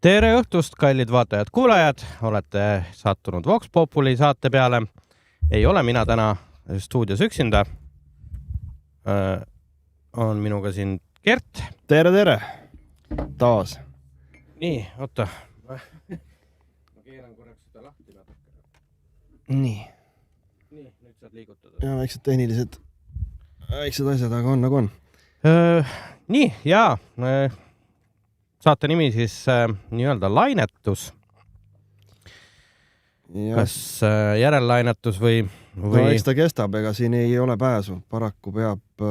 Tere õhtust, kallid vaatajad, kuulajad, olete sattunud Vox Populi saate peale. Ei ole mina täna stuudios üksinda. On minuga siin Gert. Tere, taas. Nii, oota. Ma keeran korraks seda lahti natuke. Nii, nüüd saad liigutada. Ja väiksed tehnilised asjad, aga on nagu on. Nii, jaa. Saate nimi siis nii-öelda lainetus. Ja. Kas järellainetus või... No, eks ta kestab, ega siin ei ole pääsu. Paraku peab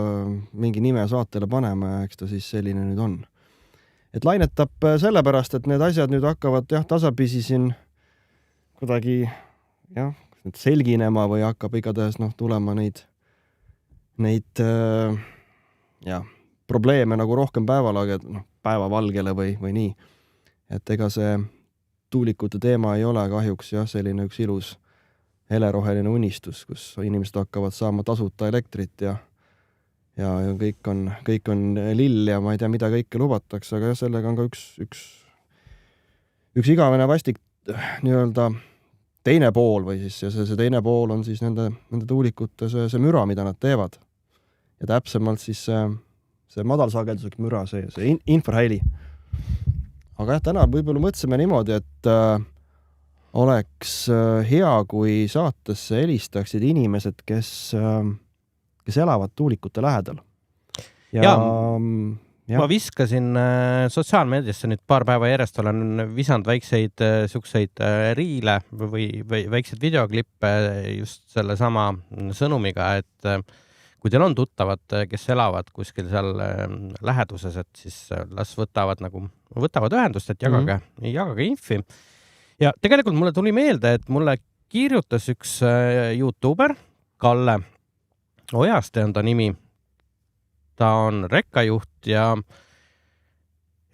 mingi nime saatele panema ja eks ta siis selline nüüd on. Et lainetab sellepärast, et need asjad nüüd hakkavad tasapisi siin kuidagi selginema või hakkab igatahes tulema neid probleeme nagu rohkem päevavalgele või nii. Et ega see tuulikute teema ei ole kahjuks selline üks ilus heleroheline unistus, kus inimesed hakkavad saama tasuta elektrit ja kõik on lill ja ma ei tea, mida kõike lubatakse, aga sellega on ka üks igavene vastik nii-öelda teine pool või siis see teine pool on siis nende tuulikute see müra, mida nad teevad. Ja täpsemalt siis see madalsageduslik müra, see infraheli. Aga täna võib-olla mõtlesime niimoodi, et oleks hea, kui saatesse helistaksid inimesed, kes elavad tuulikute lähedal. Ma viskasin sotsiaalmeediasse nüüd paar päeva järjest, olen visanud väikseid sukseid riile või väikseid videoklippe just selle sama sõnumiga, et kui teil on tuttavad, kes elavad kuskil seal läheduses, et siis las võtavad ühendust, et jagage infi. Ja tegelikult mulle tuli meelde, et mulle kirjutas üks YouTuber, Kalle Ojaste on ta nimi. Ta on rekkajuht ja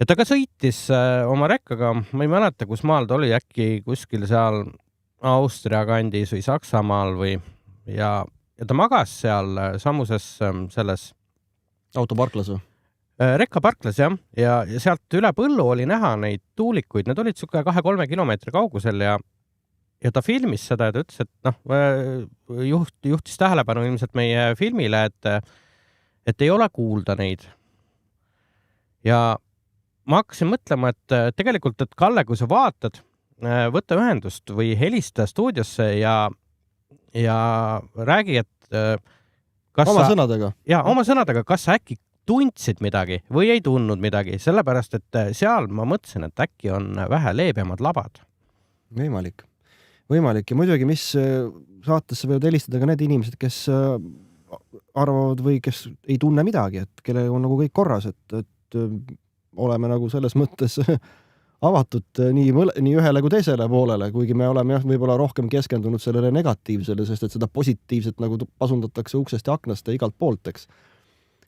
ta ka sõitis oma rekkaga, ma ei mäleta, kus maal ta oli, äkki kuskil seal Austria kandis või Saksamaal ja ta magas seal samuses selles autoparklas või? Rekkaparklas, jah. Ja sealt üle põllu oli näha neid tuulikuid. Need olid 2-3 kilomeetri kaugusel ja ta filmis seda ja ta ütles, et juhtis tähelepanu ilmselt meie filmile, et ei ole kuulda neid. Ja ma hakkasin mõtlema, et tegelikult, et Kalle, kui sa vaatad, võtta ühendust või helista stuudiosse ja räägi, et oma sõnadega. Ja, oma sõnadega, kas sa äkki tundsid midagi või ei tundnud midagi, sellepärast, et seal ma mõtlesin, et äkki on vähe leebemad labad. Võimalik. Ja muidugi, mis saatesse võivad helistada ka need inimesed, kes arvavad või kes ei tunne midagi, et kelle on nagu kõik korras, et oleme nagu selles mõttes avatud nii ühele kui teisele poolele, kuigi me oleme võib-olla rohkem keskendunud sellele negatiivsele, sest et seda positiivset nagu pasundatakse uksest ja aknast ja igalt poolteks.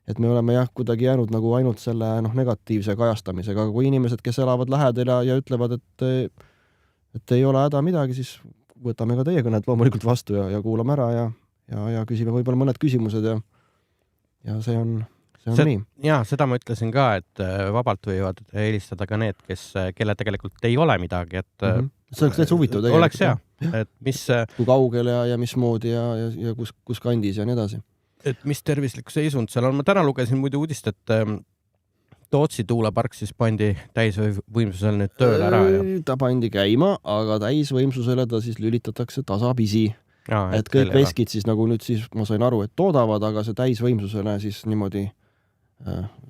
Et me oleme kuidagi jäänud nagu ainult selle negatiivse kajastamisega, aga kui inimesed, kes elavad lähedal ja ütlevad, et ei ole häda midagi, siis võtame ka teie kõned loomulikult vastu ja kuulame ära ja küsime võib-olla mõned küsimused ja see on nii. Ja, seda ma ütlesin ka, et vabalt võivad helistada ka need, kelle tegelikult ei ole midagi, et see oleks täitsa huvitav tegelikult. Oleks hea, et mis kui kaugel ja mismoodi ja kus kandis ja nii edasi. Et mis tervislik seisund seal on. Ma täna lugesin muidu uudist, et Tootsi tuulepark siis pandi täisvõimsusel nüüd tööle ära. Ta pandi käima, aga täisvõimsusele ta siis lülitatakse tasapisi. Et kõik veskid siis nagu nüüd siis ma sain aru, et toodavad, aga see täisvõimsusele siis niimoodi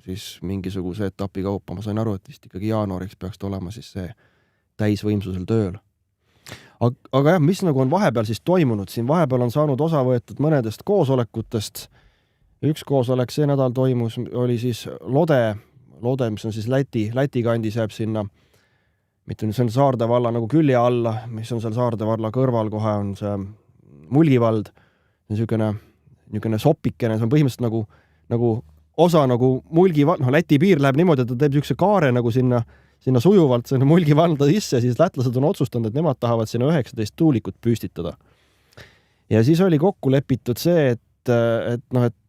siis mingisuguse etapi kaupa. Ma sain aru, et vist ikkagi jaanuariks peaks olema siis see täisvõimsusel tööl. Aga mis nagu on vahepeal siis toimunud? Siin vahepeal on saanud osa võetud mõnedest koosolekutest. Üks koosolek see nädal toimus, oli siis Lode, mis on siis Läti kandis jääb sinna, mitte nüüd see on Saarde valla nagu külje alla, mis on seal Saarde valla kõrval, kohe on see Mulgivald, niisugune sopikene, see on põhimõtteliselt nagu osa nagu Mulgivald, Läti piir läheb niimoodi, et ta teeb niisuguse kaare nagu sinna sujuvalt sinna Mulgivalda sisse, siis lätlased on otsustanud, et nemad tahavad sinna 19 tuulikut püstitada. Ja siis oli kokku lepitud see, et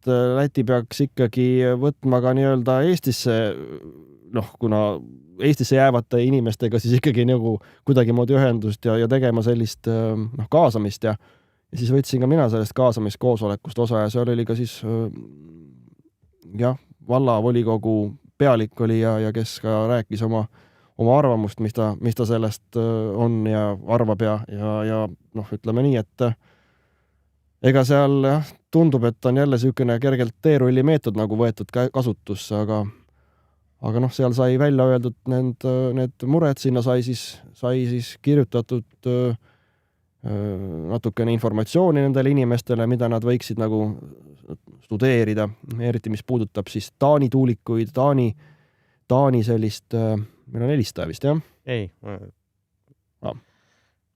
Läti peaks ikkagi võtma ka nii-öelda Eestisse, kuna Eestisse jäävate inimestega siis ikkagi nagu kuidagimoodi ühendust ja tegema sellist kaasamist ja siis võtsin ka mina sellest kaasamiskoosolekust osa ja seal oli ka siis vallavolikogu pealik oli ja kes ka rääkis oma arvamust, mis ta sellest on ja arvab ja ütleme nii, et ega seal tundub, et on jälle niisugune kergelt teerulli meetod nagu võetud kasutusse, aga seal sai välja öeldud need mured, sinna sai siis kirjutatud natukene informatsiooni nendele inimestele, mida nad võiksid nagu studeerida, eriti mis puudutab siis Taani tuulikuid, Taani sellist, meil on helistaja vist, jah? Ei.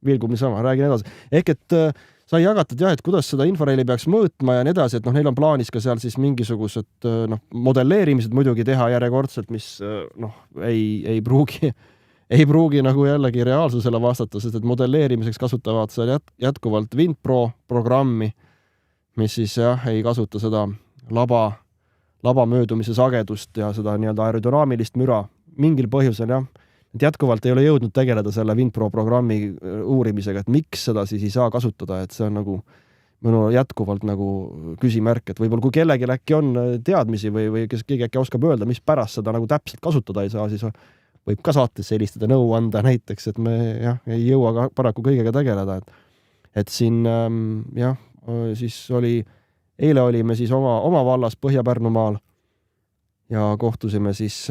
Vilgub niisama, räägin edasi. Ehk et sai jagatud et kuidas seda inforeili peaks mõõtma ja nii edasi, et neil on plaanis ka seal siis mingisugused modelleerimised muidugi teha järjekordselt, mis ei pruugi nagu jällegi reaalsusele vastata, sest et modelleerimiseks kasutavad seal jätkuvalt WindPro programmi, mis siis ei kasuta seda laba möödumise sagedust ja seda nii-öelda aerodünaamilist müra mingil põhjusel, et jätkuvalt ei ole jõudnud tegeleda selle WindPro programmi uurimisega, et miks seda siis ei saa kasutada, et see on nagu minul jätkuvalt nagu küsimärk, et võib-olla kui kellelgi äkki on teadmisi või kes keegi äkki oskab öelda, mis pärast seda nagu täpselt kasutada ei saa, siis võib ka saates helistada nõu anda näiteks, et me ei jõua ka paraku kõigega tegeleda, et siin siis eile olime siis oma vallas Põhja-Pärnumaal ja kohtusime siis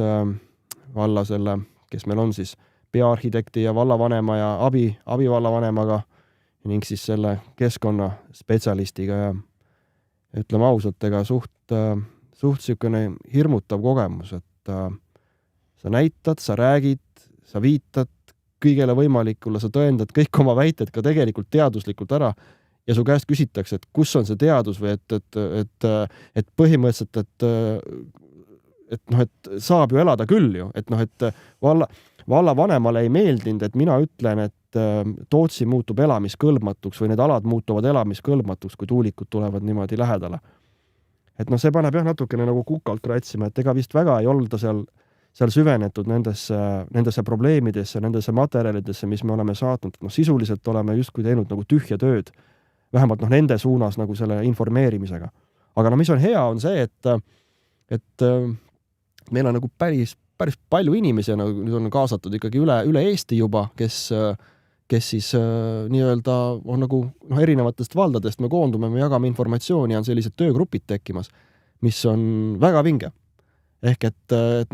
valla selle, kes meil on siis peaarhitekti ja vallavanema ja abivallavanemaga ning siis selle keskkonnaspetsialistiga ja ütleme ausalt, ega suht niisugune hirmutav kogemus, et sa näitad, sa räägid, sa viitad kõigele võimalikule, sa tõendad kõik oma väited ka tegelikult teaduslikult ära ja su käest küsitakse, et kus on see teadus või et põhimõtteliselt, et saab ju elada küll ju, et vallavanemale ei meeldinud, et mina ütlen, et Tootsi muutub elamiskõlbmatuks või need alad muutuvad elamiskõlbmatuks, kui tuulikud tulevad niimoodi lähedale. Et see paneb natukene nagu kukalt kratsima, et ega vist väga ei olda seal süvenetud nendesse probleemidesse, nendesse materjalidesse, mis me oleme saatnud. Sisuliselt oleme justkui teinud nagu tühja tööd, vähemalt nende suunas nagu selle informeerimisega. Aga mis on hea, on see, et meil on nagu päris palju inimesi nagu nüüd on kaasatud ikkagi üle Eesti juba, kes siis nii-öelda on nagu erinevatest valdadest me koondume, me jagame informatsiooni ja on sellised töögrupid tekkimas, mis on väga vinge. Ehk et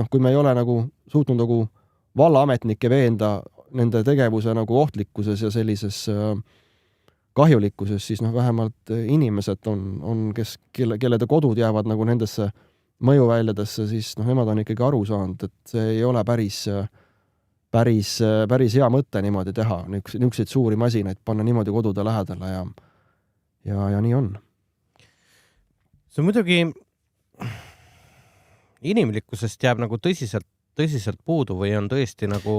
kui me ei ole nagu suutnud nagu vallaametnikke veenda nende tegevuse nagu ohtlikkuses ja sellises kahjulikkuses, siis vähemalt inimesed on kelle kodud jäävad nagu nendesse mõjuväljadesse, siis nemad on ikkagi aru saanud, et see ei ole päris hea mõte niimoodi teha, niisuguseid suuri masinaid panna niimoodi kodude lähedale ja nii on. See muidugi inimlikkusest jääb nagu tõsiselt puudu või on tõesti nagu...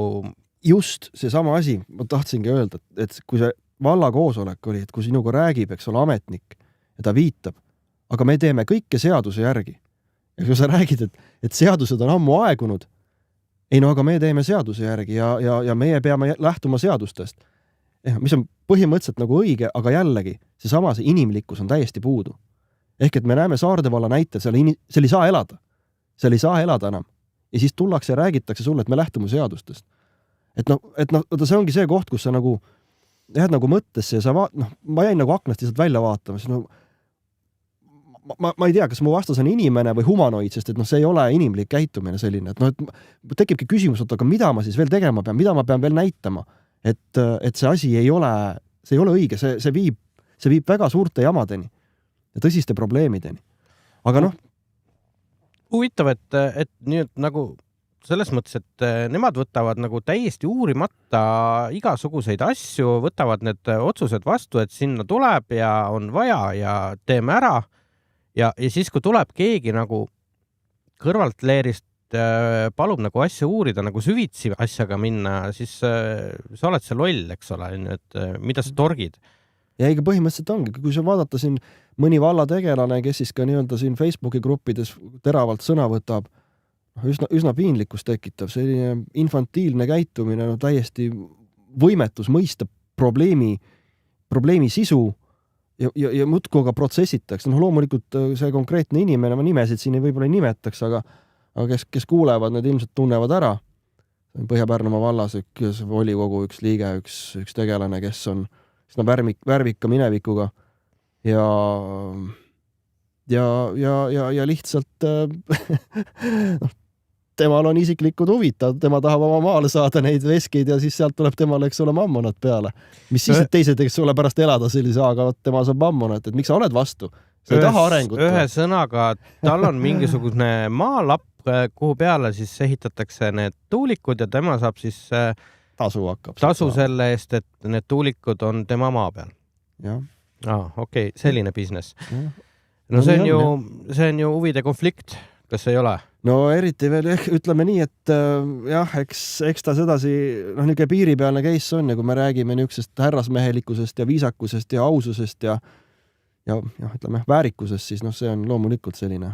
Just seesama asi, ma tahtsingi öelda, et kui see vallakoosolek oli, et kui sinuga räägib, eks ole, ametnik ja ta viitab, aga me teeme kõike seaduse järgi. Ja kui sa räägid, et seadused on ammu aegunud, aga me teeme seaduse järgi ja meie peame lähtuma seadustest, mis on põhimõtteliselt nagu õige, aga jällegi, see inimlikkus on täiesti puudu. Ehk et me näeme Saarde valla näitel, seal ei saa elada. Seal ei saa elada enam. Ja siis tullakse ja räägitakse sulle, et me lähtume seadustest. See ongi see koht, kus sa nagu jääd nagu mõttesse ja sa ma jäin nagu aknast lihtsalt välja vaatama, siis ma ei tea, kas mu vastas on inimene või humanoid, sest et see ei ole inimlik käitumine selline, et tekibki küsimus, aga mida ma siis veel tegema pean, mida ma pean veel näitama, et see asi ei ole õige, see viib väga suurte jamadeni ja tõsiste probleemideni. Aga huvitav, et nüüd nagu selles mõttes, et nemad võtavad nagu täiesti uurimata igasuguseid asju, võtavad need otsused vastu, et sinna tuleb ja on vaja ja teeme ära. Ja siis, kui tuleb keegi nagu kõrvalt leerist palub nagu asja uurida, nagu süvitsi asjaga minna, siis sa oled see loll, eks ole, et mida sa torgid. Ja eiga põhimõtteliselt ongi, kui sa vaadata siin mõni vallategelane, kes siis ka nii-öelda siin Facebooki gruppides teravalt sõna võtab, üsna piinlikkust tekitav, selline infantiilne käitumine, no täiesti võimetus mõista probleemi sisu ja muudkui ka protsessitakse. Loomulikult see konkreetne inimene, ma nimesid siin võib-olla ei nimetaks, aga kes kuulevad, need ilmselt tunnevad ära. Põhja-Pärnumaa vallas üks volikogu, üks liige, üks tegelane, kes on värvika minevikuga ja lihtsalt temal on isiklikud huvitad, tema tahab oma maale saada neid veskeid ja siis sealt tuleb temale, eks ole, mammonat peale. Mis siis, et teised, eks ole, pärast elada sellise, aga tema saab mammonat, et miks sa oled vastu? Sa ei taha arengut. Ühe sõnaga, tal on mingisugune maalapp, kuhu peale siis ehitatakse need tuulikud ja tema saab siis tasu selle eest, et need tuulikud on tema maa peal. Jah. Okei, selline business. No see on ju huvide konflikt, kas ei ole? No eriti veel, ütleme nii, et eks ta sedasi, niisugune piiripealne case on ja kui me räägime niisugusest härrasmehelikkusest ja viisakusest ja aususest ja ütleme, väärikusest, siis see on loomulikult selline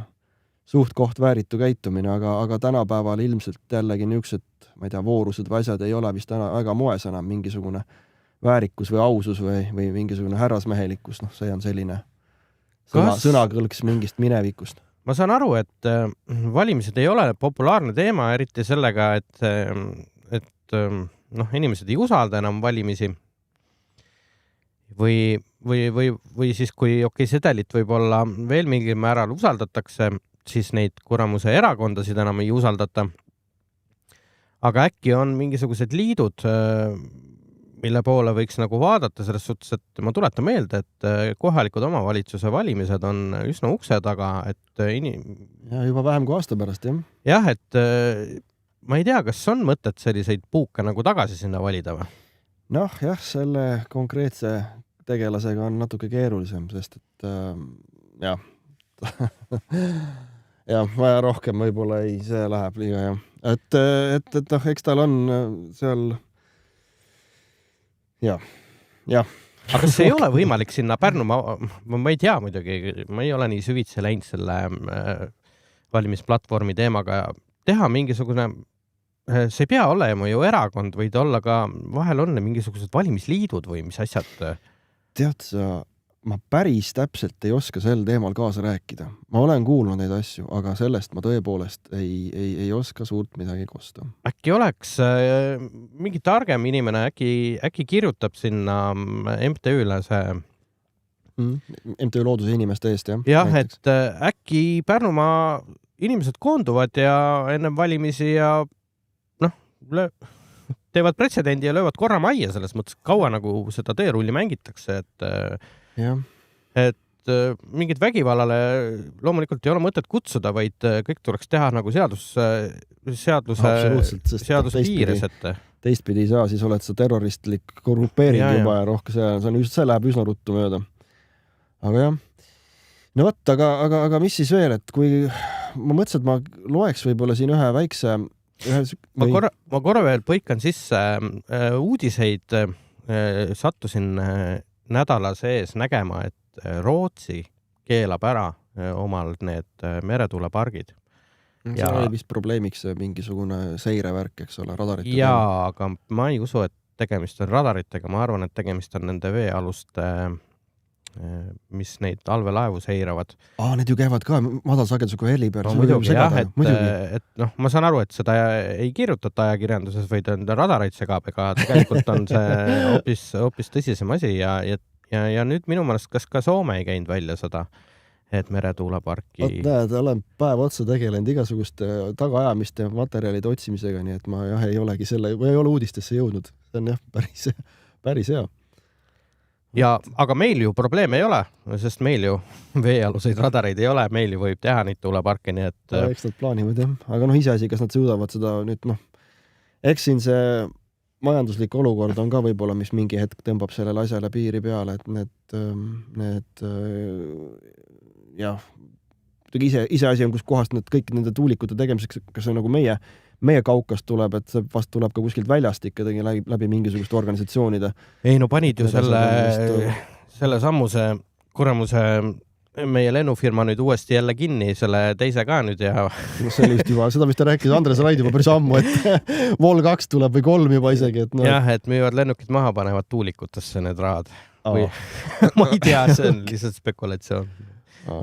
suht koht vääritu käitumine, aga tänapäeval ilmselt jällegi niisugused, ma ei tea, voorused või asjad ei ole vist väga moes enam, mingisugune väärikus või ausus või mingisugune härrasmehelikkus, see on selline sõnakõlks mingist minevikust. Ma saan aru, et valimised ei ole populaarne teema, eriti sellega, et inimesed ei usalda enam valimisi. Või siis, kui sedelit võib-olla veel mingil määral usaldatakse, siis neid kuramuse erakondasid enam ei usaldata. Aga äkki on mingisugused liidud, mille poole võiks nagu vaadata selles suhtes, et ma tuletan meelde, et kohalikud omavalitsuse valimised on üsna ukse taga, et ja juba vähem kui aasta pärast, jah. Jah, et ma ei tea, kas on mõtet selliseid puuke nagu tagasi sinna valida või? Jah, selle konkreetse tegelasega on natuke keerulisem, sest et vaja rohkem võib-olla ei, see läheb liiga, jah. Et eks tal on seal jah. Aga kas ei ole võimalik sinna Pärnumaa, ma ei tea muidugi, ma ei ole nii süvitse läinud selle valimisplatvormi teemaga, teha mingisugune, see ei pea olema ju erakond, võid olla ka, vahel on mingisugused valimisliidud või mis asjad? Tead sa, ma päris täpselt ei oska sel teemal kaasa rääkida. Ma olen kuulnud neid asju, aga sellest ma tõepoolest ei oska suurt midagi kosta. Äkki oleks mingi targem inimene, äkki kirjutab sinna MTÜ-le see... MTÜ looduse inimeste eest, jah? Jah, näiteks. Et äkki Pärnumaa inimesed koonduvad ja enne valimisi ja teevad pretsedendi ja löövad korra majja selles mõttes, kaua nagu seda teerulli mängitakse, et mingid vägivallale loomulikult ei ole mõtet kutsuda, vaid kõik tuleks teha nagu seaduse piires, et teistpidi ei saa, siis oled sa terroristlik grupeering juba ja rohkem see läheb üsna ruttu mööda. Aga jah, no võtta, aga mis siis veel, et kui ma mõtlesin, et ma loeks võib-olla siin ühe väikse Ma korra veel põikan sisse uudiseid, sattusin nädala sees nägema, et Rootsi keelab ära omal need meretuulepargid. See oli vist probleemiks mingisugune seirevärk, eks ole, radarite. Jaa, aga ma ei usu, et tegemist on radaritega, ma arvan, et tegemist on nende veealuste, mis neid allveelaevu seiravad. Need ju käivad ka madalsagedusega heli peal. No, muidugi jah, et ma saan aru, et seda ei kirjutata ajakirjanduses, vaid on radareid segab, ega tegelikult on see hoopis tõsisem asi ja nüüd minu mõelest, kas ka Soome ei käinud välja seda, et meretuuleparki... Näed, olen päev otsa tegelenud igasuguste tagaajamiste materjalide otsimisega, nii et ma ei olegi ei ole uudistesse jõudnud. See on jah päris hea. Aga meil ju probleeme ei ole, sest meil ju veealuseid radareid ei ole, meil ju võib teha neid tuuleparke, nii et... Eks nad plaanivad, jah. Aga iseasi, kas nad suudavad seda nüüd, eks siin see majanduslik olukord on ka võib-olla, mis mingi hetk tõmbab sellele asjale piiri peale, et need iseasi on, kus kohast kõik nende tuulikute tegemiseks, kas see nagu meie kaukast tuleb, et see vast tuleb ka kuskilt väljast ikkagi läbi mingisuguste organisatsioonide. Ei, no panid ju selle sammuse kuramuse meie lennufirma nüüd uuesti jälle kinni, selle teise ka nüüd ja... No see oli juba, seda vist rääkis Andres Raid juba päris ammu, et Vol 2 tuleb või 3 juba isegi. Et no... Jah, et müüvad lennukid maha, panevad tuulikutesse need rahad. Või... ma ei tea, see on lihtsalt spekulatsioon.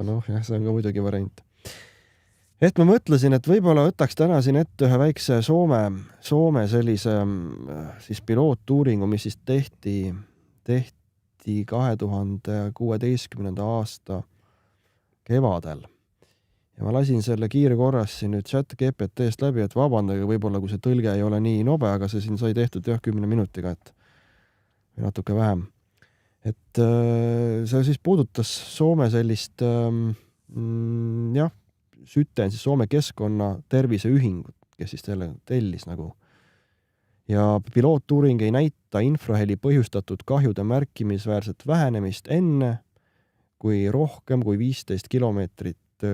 Noh, jah, see on ka muidugi variant. Et ma mõtlesin, et võib-olla võtaks täna siin ette ühe väikse Soome sellise siis pilootuuringu, mis siis tehti 2016. aasta kevadel. Ja ma lasin selle kiirkorras siin nüüd chat GPT-st läbi, et vabandage võib-olla, kui see tõlge ei ole nii nobe, aga see siin sai tehtud 10 minutiga, et natuke vähem. Et see siis puudutas Soome sellist Syte on siis Soome keskkonna terviseühingut, kes siis selle tellis nagu. Ja pilootuuring ei näita infraheli põhjustatud kahjude märkimisväärset vähenemist enne kui rohkem kui 15 kilomeetrit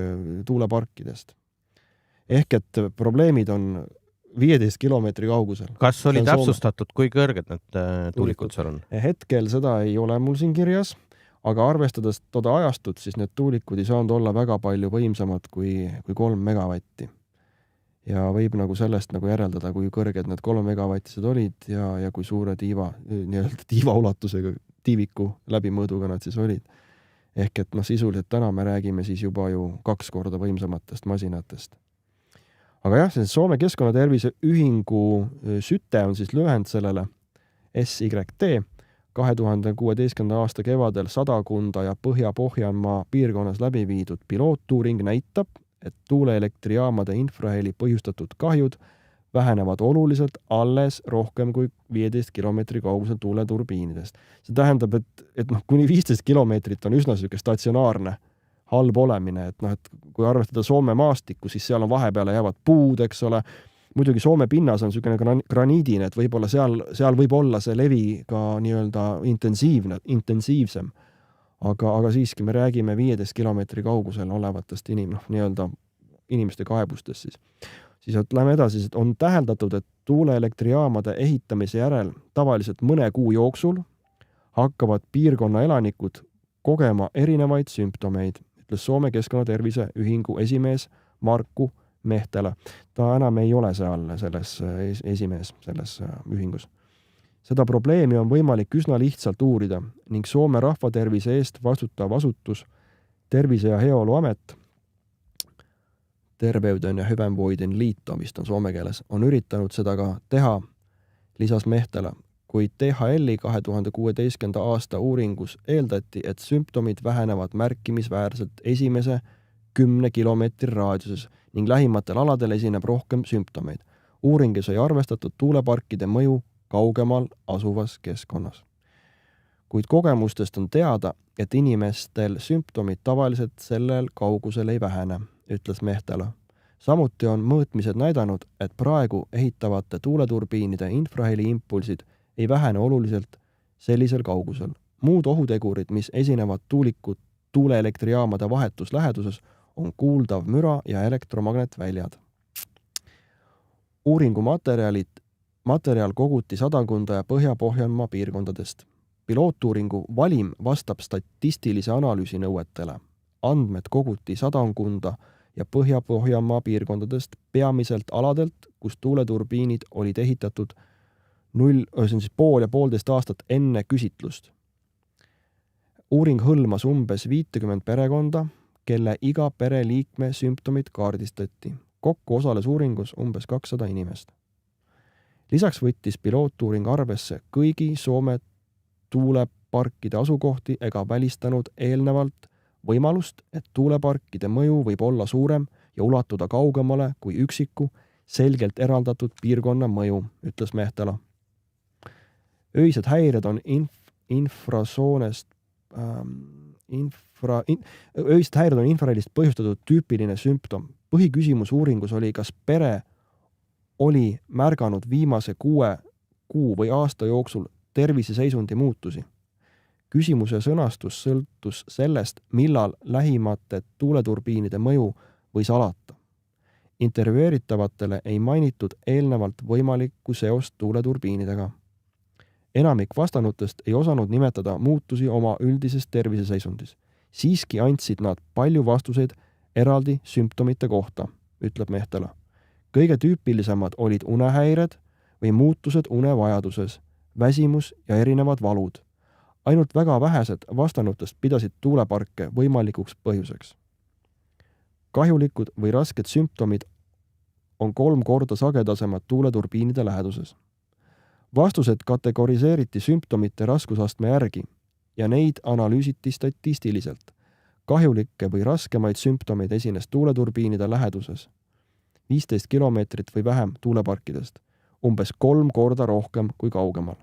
tuuleparkidest. Ehk et probleemid on 15 kilomeetri kaugusel. Kas oli täpsustatud, kui kõrged need tuulikud seal on? Hetkel seda ei ole mul siin kirjas. Aga arvestades toda ajastut, siis need tuulikud ei saanud olla väga palju võimsamad kui 3 megavatti. Ja võib nagu sellest nagu järeldada, kui kõrged need 3 megavatised olid ja kui suure tiiva ulatusega tiiviku läbimõõduga nad siis olid. Ehk et sisuliselt täna me räägime siis juba ju 2 korda võimsamatest masinatest. Aga jah, see Soome keskkonnatervise ühingu Syte on siis lühend sellele SYT. 2016. aasta kevadel Sadakunda ja Põhja-Pohjanmaa piirkonnas läbi viidud pilootuuring näitab, et tuuleelektrijaamade infraheli põhjustatud kahjud vähenevad oluliselt alles rohkem kui 15 kilomeetri kaugusel tuuleturbiinidest. See tähendab, et kuni 15 kilomeetrit on üsna selline statsionaarne halb olemine, et kui arvestada Soome maastikku, siis seal on vahepeale jäävad puud, eks ole. Muidugi Soome pinnas on selline graniidine, et võib-olla seal võib olla see levi ka nii-öelda intensiivsem. Aga siiski me räägime 15 kilomeetri kaugusel olevatest inimeste kaebustest siis. Siis lähme edasi, et on täheldatud, et tuuleelektrijaamade ehitamise järel tavaliselt mõne kuu jooksul hakkavad piirkonna elanikud kogema erinevaid sümptomeid, ütles Soome keskkonnatervise ühingu esimees Markku Mehtela. Ta enam ei ole seal selles esimees selles ühingus. Seda probleemi on võimalik üsna lihtsalt uurida ning Soome rahvatervise eest vastutav asutus Tervise- ja Heaoluamet, Terveyden ja Hyvinvoinnin liitto, vist on soome keeles, on üritanud seda ka teha, lisas Mehtela, kuid THL-i 2016. aasta uuringus eeldati, et sümptomid vähenevad märkimisväärselt esimese 10 kilomeetri raadiuses ning lähimatel aladel esineb rohkem sümptomeid. Uuringus ei arvestatud tuuleparkide mõju kaugemal asuvas keskkonnas. Kuid kogemustest on teada, et inimestel sümptomid tavaliselt sellel kaugusel ei vähene, ütles Mehtela. Samuti on mõõtmised näidanud, et praegu ehitavate tuuleturbiinide infraheli impulsid ei vähene oluliselt sellisel kaugusel. Muud ohutegurid, mis esinevad tuuleelektrijaamade vahetus läheduses, on kuuldav müra ja elektromagnetväljad. Uuringu materjal koguti Sadakunda ja Põhja-Pohjanmaa piirkondadest. Pilootuuringu valim vastab statistilise analüüsi nõuetele. Andmed koguti Sadakunda ja Põhja-Pohjanmaa piirkondadest peamiselt aladelt, kus tuuleturbiinid olid ehitatud 1,5 aastat enne küsitlust. Uuring hõlmas umbes 50 perekonda, kelle iga pereliikme sümptomid kaardistati. Kokku osales uuringus umbes 200 inimest. Lisaks võttis pilootuuring arvesse kõigi Soome tuuleparkide asukohti ega välistanud eelnevalt võimalust, et tuuleparkide mõju võib olla suurem ja ulatuda kaugemale kui üksiku, selgelt eraldatud piirkonna mõju, ütles Mehtela. Öised häired on öised häired on infrahellist põhjustatud tüüpiline sümptom. Põhiküsimus uuringus oli, kas pere oli märganud viimase 6 kuu või aasta jooksul terviseseisundi muutusi. Küsimuse sõnastus sõltus sellest, millal lähimate tuuleturbiinide mõju võis alata. Intervjueeritavatele ei mainitud eelnevalt võimalikku seost tuuleturbiinidega. Enamik vastanutest ei osanud nimetada muutusi oma üldises terviseseisundis. Siiski andsid nad palju vastuseid eraldi sümptomite kohta, ütleb Mehtela. Kõige tüüpilisemad olid unehäired või muutused unevajaduses, väsimus ja erinevad valud. Ainult väga vähesed vastanutest pidasid tuuleparke võimalikuks põhjuseks. Kahjulikud või rasked sümptomid on 3 korda sagedasemad tuuleturbiinide läheduses. Vastused kategoriseeriti sümptomite raskusastme järgi ja neid analüüsiti statistiliselt. Kahjulikke või raskemaid sümptomeid esines tuuleturbiinide läheduses 15 kilomeetrit või vähem tuuleparkidest, umbes 3 korda rohkem kui kaugemal.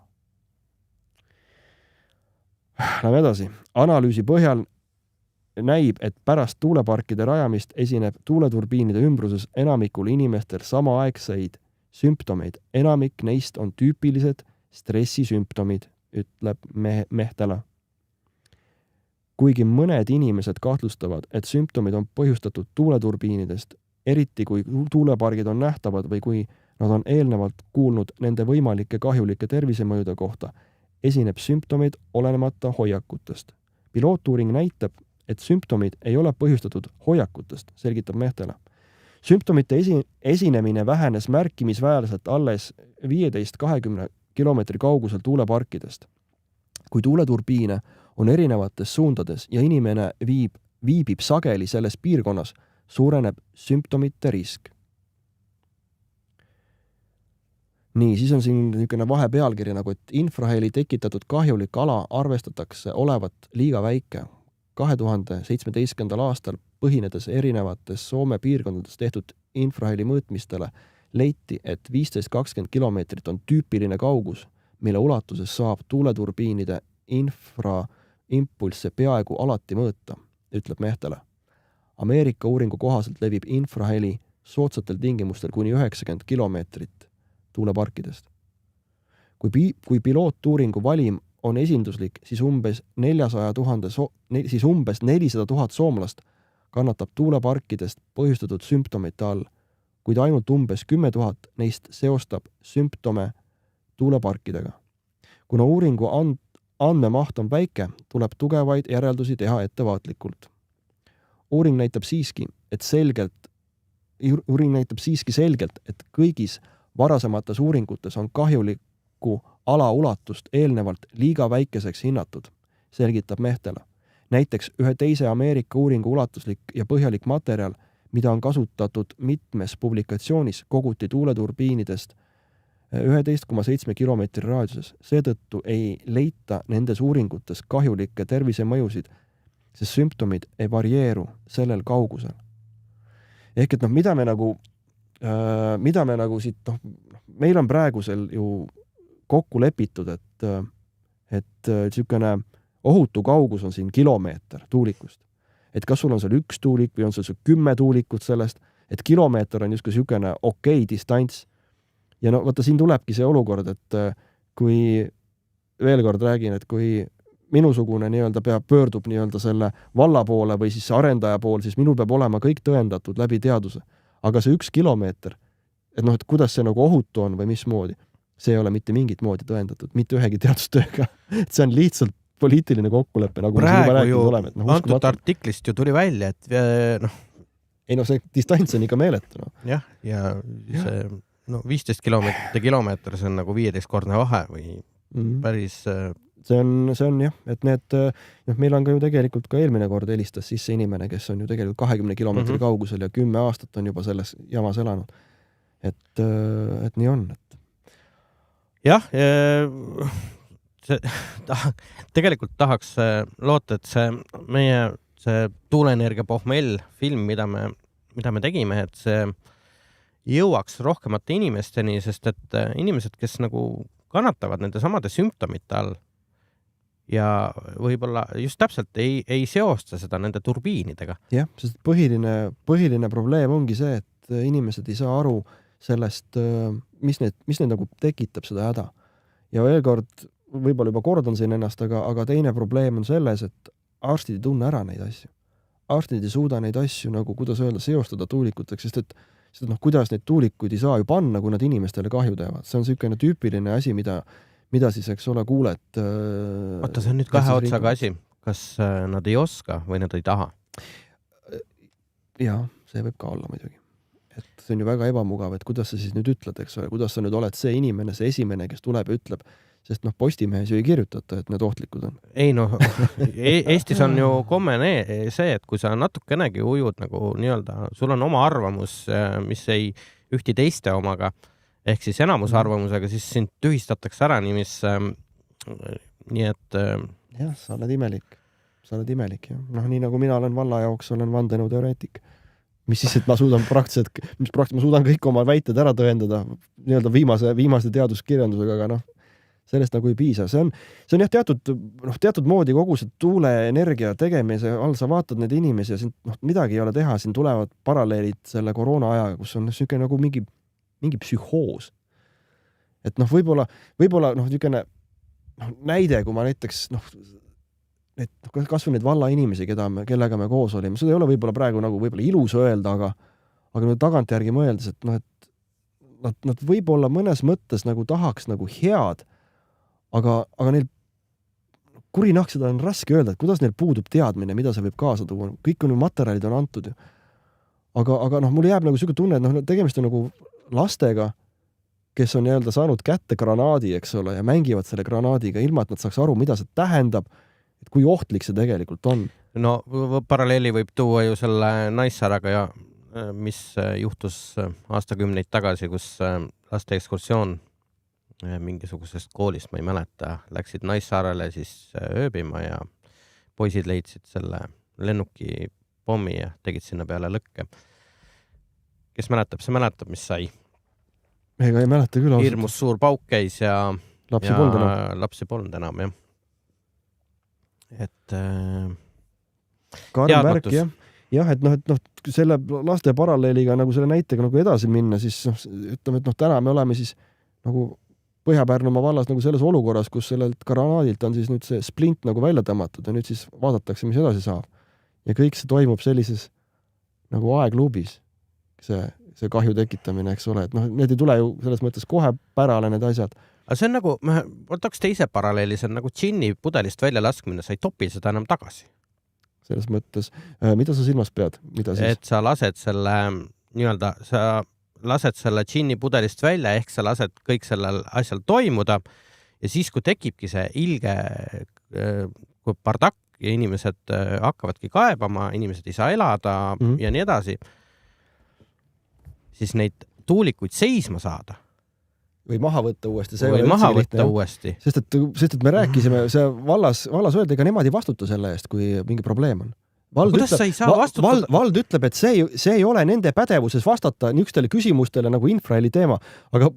Lähme edasi. Analüüsi põhjal näib, et pärast tuuleparkide rajamist esineb tuuleturbiinide ümbruses enamikul inimestel samaaegseid sümptomeid. Enamik neist on tüüpilised stressisümptomid, ütleb Mehtela. Kuigi mõned inimesed kahtlustavad, et sümptomid on põhjustatud tuuleturbiinidest, eriti kui tuulepargid on nähtavad või kui nad on eelnevalt kuulnud nende võimalike kahjulike tervisemõjude kohta, esineb sümptomeid olenemata hoiakutest. Pilootuuring näitab, et sümptomid ei ole põhjustatud hoiakutest, selgitab Mehtela. Sümptomite esinemine vähenes märkimisväärselt alles 15-20 kilomeetri kaugusel tuuleparkidest. Kui tuuleturbiine on erinevates suundades ja inimene viibib sageli selles piirkonnas, suureneb sümptomite risk. Nii, siis on siin niisugune vahepealkiri, nagu et infraheli tekitatud kahjulik ala arvestatakse olevat liiga väike. 2017. aastal põhinedes erinevates Soome piirkondades tehtud infraheli mõõtmistele leiti, et 15-20 kilomeetrit on tüüpiline kaugus, mille ulatuses saab tuuleturbiinide infraimpulsse peaaegu alati mõõta, ütleb Mehtela. Ameerika uuringu kohaselt levib infraheli soodsatel tingimustel kuni 90 kilomeetrit tuuleparkidest. Kui pilootuuringu valim on esinduslik, siis umbes 400 000 soomlast kannatab tuuleparkidest põhjustatud sümptomite all, kuid ainult umbes 10 000 neist seostab sümptome tuuleparkidega. Kuna uuringu andmemaht on väike, tuleb tugevaid järeldusi teha ettevaatlikult. Uuring näitab siiski selgelt, et kõigis varasemates uuringutes on kahjuliku ala ulatust eelnevalt liiga väikeseks hinnatud, selgitab Mehtela. Näiteks ühe teise Ameerika uuringu ulatuslik ja põhjalik materjal, mida on kasutatud mitmes publikatsioonis, koguti tuuleturbiinidest 11,7 kilomeetri raadiuses. Seetõttu ei leita nendes uuringutes kahjulikke tervisemõjusid, sest sümptomid ei varieeru sellel kaugusel. Ehk et mida me nagu siit, meil on praegusel ju kokku lepitud, et niisugune ohutu kaugus on siin kilomeeter tuulikust. Et kas sul on seal 1 tuulik või on seal 10 tuulikut sellest, et kilomeeter on justkui niisugune okei distants. Ja vaata, siin tulebki see olukord, et kui, veel kord räägin, et kui minusugune pöördub selle valla poole või siis arendaja pool, siis minul peab olema kõik tõendatud läbi teaduse. Aga see 1 kilomeeter, et kuidas see nagu ohutu on või mismoodi, see ei ole mitte mingit moodi tõendatud, mitte ühegi teadustööga. Et see on lihtsalt poliitiline kokkulepe, nagu praegu ju antud artiklist ju tuli välja, et ei see distants on ikka meeletu. Jah, ja see 15 kilomeeter, see on nagu 15-kordne vahe või päris... See on jah, et meil on ka ju tegelikult ka eelmine kord helistas sisse inimene, kes on ju tegelikult 20 kilomeetri kaugusel ja 10 aastat on juba selles jamas elanud. Et nii on. Jah, tegelikult tahaks loota, et meie tuuleenergia pohmell film, mida me tegime, et see jõuaks rohkemate inimesteni, sest et inimesed, kes nagu kannatavad nende samade sümptomite all ja võib-olla just täpselt ei seosta seda nende turbiinidega. Jah, sest põhiline probleem ongi see, et inimesed ei saa aru sellest, mis need nagu tekitab seda häda. Ja veel kord, võib-olla juba kordan siin ennast, aga teine probleem on selles, et arstid ei tunne ära neid asju. Arstid ei suuda neid asju, nagu kuidas öelda, seostada tuulikuteks, sest kuidas neid tuulikuid ei saa ju panna, kui nad inimestele kahju teevad. See on niisugune tüüpiline asi, mida siis, eks ole, kuuled. Oota, see on nüüd kahe otsaga asi. kas nad ei oska või nad ei taha? Jaa, see võib ka olla muidugi. Et see on ju väga ebamugav, et kuidas sa siis nüüd ütled, eks ole, kuidas sa nüüd oled see inimene, see esimene, kes tuleb ja ütleb, sest Postimehes ju ei kirjutata, et need ohtlikud on. Ei Eestis on ju komme see, et kui sa natukenegi ujud nagu nii-öelda, sul on oma arvamus, mis ei ühti teiste omaga, ehk siis enamus arvamusega, siis sind tühistatakse ära nii et... Jah, sa oled imelik. Ja. Nii nagu mina olen valla jaoks, olen vandenõuteoreetik. Mis siis, et ma suudan ma suudan kõik oma väited ära tõendada nii-öelda viimase teaduskirjandusega, aga sellest nagu ei piisa. See on jah teatud moodi kogu see tuuleenergia tegemise all, sa vaatad need inimesi ja siin midagi ei ole teha, siin tulevad paralleelid selle koroona ajaga, kus on niisugune nagu mingi psühhoos. Et võib-olla niisugune näide, kui ma näiteks kas või need valla inimesi, kellega me koos olime, seda ei ole võib-olla praegu nagu võib-olla ilus öelda, aga nüüd tagantjärgi mõeldes, et nad võib-olla mõnes mõttes nagu tahaks nagu head, aga neil kurinahk seda on raske öelda, et kuidas neil puudub teadmine, mida see võib kaasa tuua. Kõik on materjalid on antud. Aga mul jääb nagu selline tunne, et tegemist on nagu lastega, kes on nii-öelda saanud kätte granaadi, eks ole, ja mängivad selle granaadiga ilma, et nad saaks aru, mida see tähendab, et kui ohtlik see tegelikult on. No paralleeli võib tuua ju selle Naissaarega, mis juhtus aastakümneid tagasi, kus laste ekskursioon mingisugusest koolist, ma ei mäleta, läksid Naissaarele siis ööbima ja poisid leidsid selle lennuki pommi ja tegid sinna peale lõkke. Kes mäletab, see mäletab, mis sai. Ega ei mäleta küll. Hirmus suur pauk käis ja lapsi polnud enam, jah. Et karm värk, jah. Jah, et selle laste paralleeliga nagu selle näitega nagu edasi minna, siis ütleme, et täna me oleme siis nagu Põhja-Pärnumaa vallas nagu selles olukorras, kus sellelt granaadilt on siis nüüd see splint nagu välja tõmmatud ja nüüd siis vaadatakse, mis edasi saab. Ja kõik see toimub sellises nagu aegluubis, see kahju tekitamine, eks ole, et need ei tule ju selles mõttes kohe pärale need asjad. Aga see on nagu, ma võtaks teise paralleeli, see on nagu džinni pudelist välja laskmine, sa ei topi seda enam tagasi. Selles mõttes, mida sa silmas pead? Mida siis? Et sa lased selle nii-öelda, sa lased selle džinni pudelist välja, ehk sa lased kõik sellel asjal toimuda ja siis, kui tekibki see ilge kui bardakk ja inimesed hakkavadki kaebama, inimesed ei saa elada ja nii edasi, siis neid tuulikuid seisma saada. Või maha võtta uuesti. Uuesti. Sest et me rääkisime, see vallas öelda, ega nemad ei vastuta selle eest, kui mingi probleem on. Vald ütleb, et see ei ole nende pädevuses vastata niisugustele küsimustele nagu infraheli teema, aga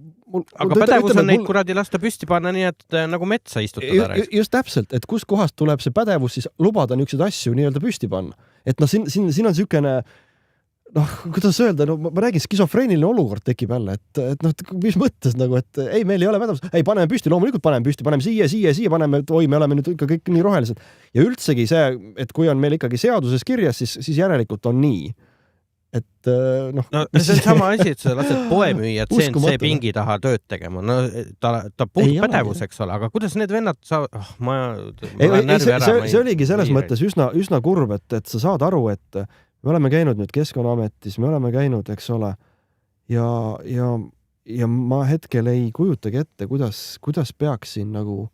pädevus on neid kuradi lasta püsti panna nii, et nagu metsa istutada. Just täpselt, et kus kohast tuleb see pädevus siis lubada niisuguseid asju nii-öelda püsti panna. Et siin on niisugune kuidas öelda, ma räägin, skisofreeniline olukord tekib jälle, et mis mõttes nagu, et ei, meil ei ole pädevus, ei, paneme püsti, loomulikult paneme püsti, paneme siia, paneme, me oleme nüüd ikka kõik nii rohelised. Ja üldsegi see, et kui on meil ikkagi seaduses kirjas, siis järelikult on nii. Et see on sama asi, et sa lased poemüüjad CNC pingi taha tööd tegema. Ta puudub pädevus, eks ole, aga kuidas need vennad see oligi selles mõttes üsna kurb, et sa saad aru, et me oleme käinud nüüd Keskkonnaametis, me oleme käinud, eks ole, ja ma hetkel ei kujutagi ette, kuidas peaks siin nagu,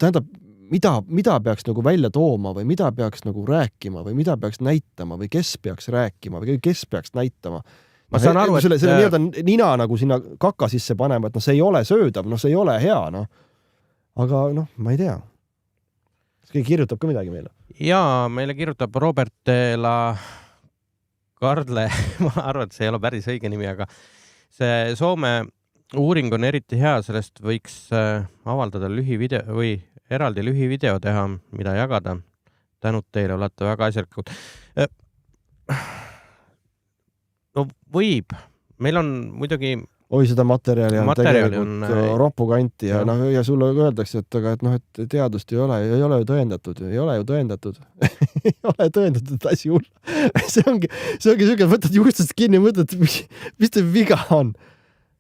tähendab, mida peaks nagu välja tooma või mida peaks nagu rääkima või mida peaks näitama või kes peaks rääkima või kes peaks näitama. Ma saan aru, et selle nii-öelda nina nagu sinna kaka sisse panema, et see ei ole söödav, see ei ole hea, Aga ma ei tea. Keegi kirjutab ka midagi meile? Jaa, meile kirjutab Robert La Kardle, ma arvan, et see ei ole päris õige nimi, aga see Soome uuring on eriti hea, sellest võiks avaldada lühivideo või eraldi lühivideo teha, mida jagada. Tänud teile, olete väga asjalikud. No võib, meil on muidugi seda materjali on tegelikult roppu kanti ja sulle öeldakse, et teadust ei ole ju tõendatud. Ei ole ju tõendatud, et asi hull. See ongi selline, võtad juustest kinni ja mõtled, mis te viga on.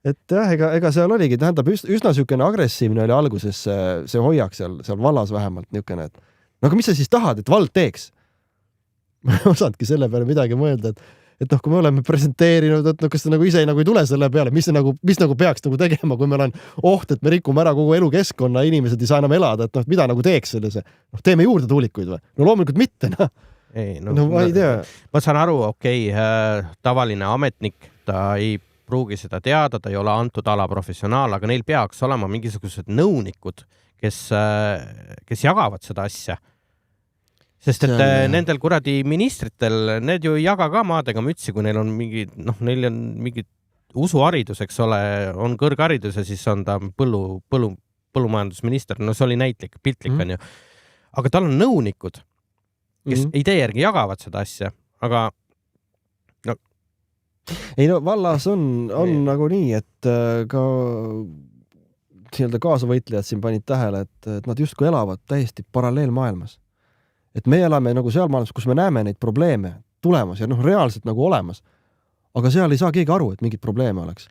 Et jah, ega seal oligi, tähendab üsna selline agressiivne oli alguses see hoiak seal vallas vähemalt niisugune, et no aga mis sa siis tahad, et vald teeks? Ma ei osanudki selle peale midagi mõelda, et noh, kui me oleme presenteerinud, et no kas ta nagu ise nagu ei tule selle peale, mis nagu peaks nagu tegema, kui meil on oht, et me rikume ära kogu elukeskkonna, inimesed ei saa enam elada, et noh, mida nagu teeks sellise? Noh, teeme juurde tuulikuid või? No loomulikult mitte, noh. Ei, no ma ei tea. Ma saan aru, tavaline ametnik, ta ei pruugi seda teada, ta ei ole antud ala professionaal, aga neil peaks olema mingisugused nõunikud, kes jagavad seda asja. Sest et nendel kuradi ministritel, need ju ei jaga ka maadega mütsi, kui neil on neil on mingi usuharidus, eks ole, on kõrgharidus ja siis on ta põllumajandusminister. No see oli näitlik, piltlik on ju. Aga tal on nõunikud, kes ei tee järgi jagavad seda asja, aga no. Ei no vallas on nagu nii, et ka kaasavõitlejad siin panid tähele, et nad justkui elavad täiesti paralleelmaailmas. Et me elame nagu seal maailmas, kus me näeme neid probleeme tulemas ja reaalselt nagu olemas. Aga seal ei saa keegi aru, et mingid probleeme oleks.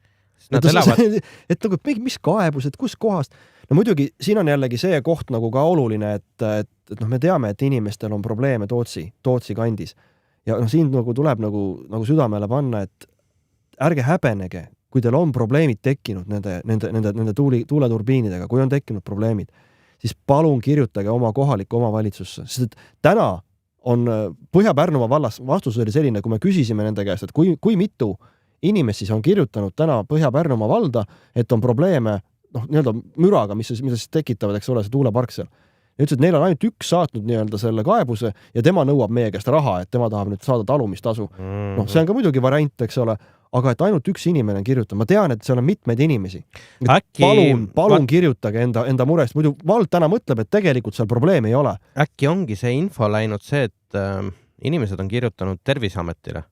Et nagu mis kaebused, kus kohast? No muidugi siin on jällegi see koht nagu ka oluline, et me teame, et inimestel on probleeme Tootsi kandis. Ja siin nagu tuleb nagu südamele panna, et ärge häbenege, kui teil on probleemid tekkinud nende tuuleturbiinidega, kui on tekkinud probleemid, siis palun kirjutage oma kohalikku omavalitsusse. Sest et täna on Põhja-Pärnumaa vallas vastus oli selline, kui me küsisime nende käest, et kui mitu inimest siis on kirjutanud täna Põhja-Pärnumaa valda, et on probleeme müraga, mis siis tekitavad, eks ole, see tuulepark seal. Ja ütles, et neil on ainult üks saatnud selle kaebuse ja tema nõuab meie käest raha, et tema tahab nüüd saada talumistasu. See on ka muidugi variant, eks ole, aga et ainult üks inimene kirjutab. Ma tean, et seal on mitmeid inimesi. Palun kirjutage enda murest. Muidu vald täna mõtleb, et tegelikult seal probleemi ei ole. Äkki ongi see info läinud see, et inimesed on kirjutanud Terviseametile?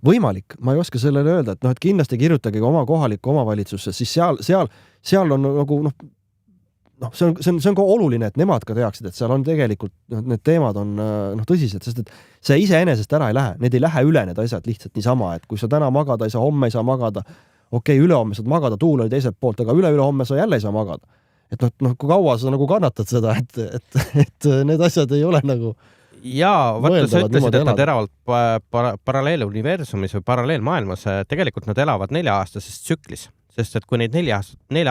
Võimalik. Ma ei oska sellele öelda, et kindlasti kirjutage oma kohalikku omavalitsusse, siis seal on nagu see on ka oluline, et nemad ka teaksid, et seal on tegelikult need teemad on tõsised, sest et see iseenesest ära ei lähe. Need ei lähe üle need asjad lihtsalt niisama, et kui sa täna magada ei saa, homme ei saa magada, ülehomme saad magada, tuul oli teiselt poolt, aga üle-homme sa jälle ei saa magada. Et kui kaua sa nagu kannatad seda, et need asjad ei ole nagu jaa, vaata, sa ütlesid, et nad elavad paralleeluniversumis või paralleelmaailmas. Tegelikult nad elavad 4-aastases tsüklis, sest et kui neid 4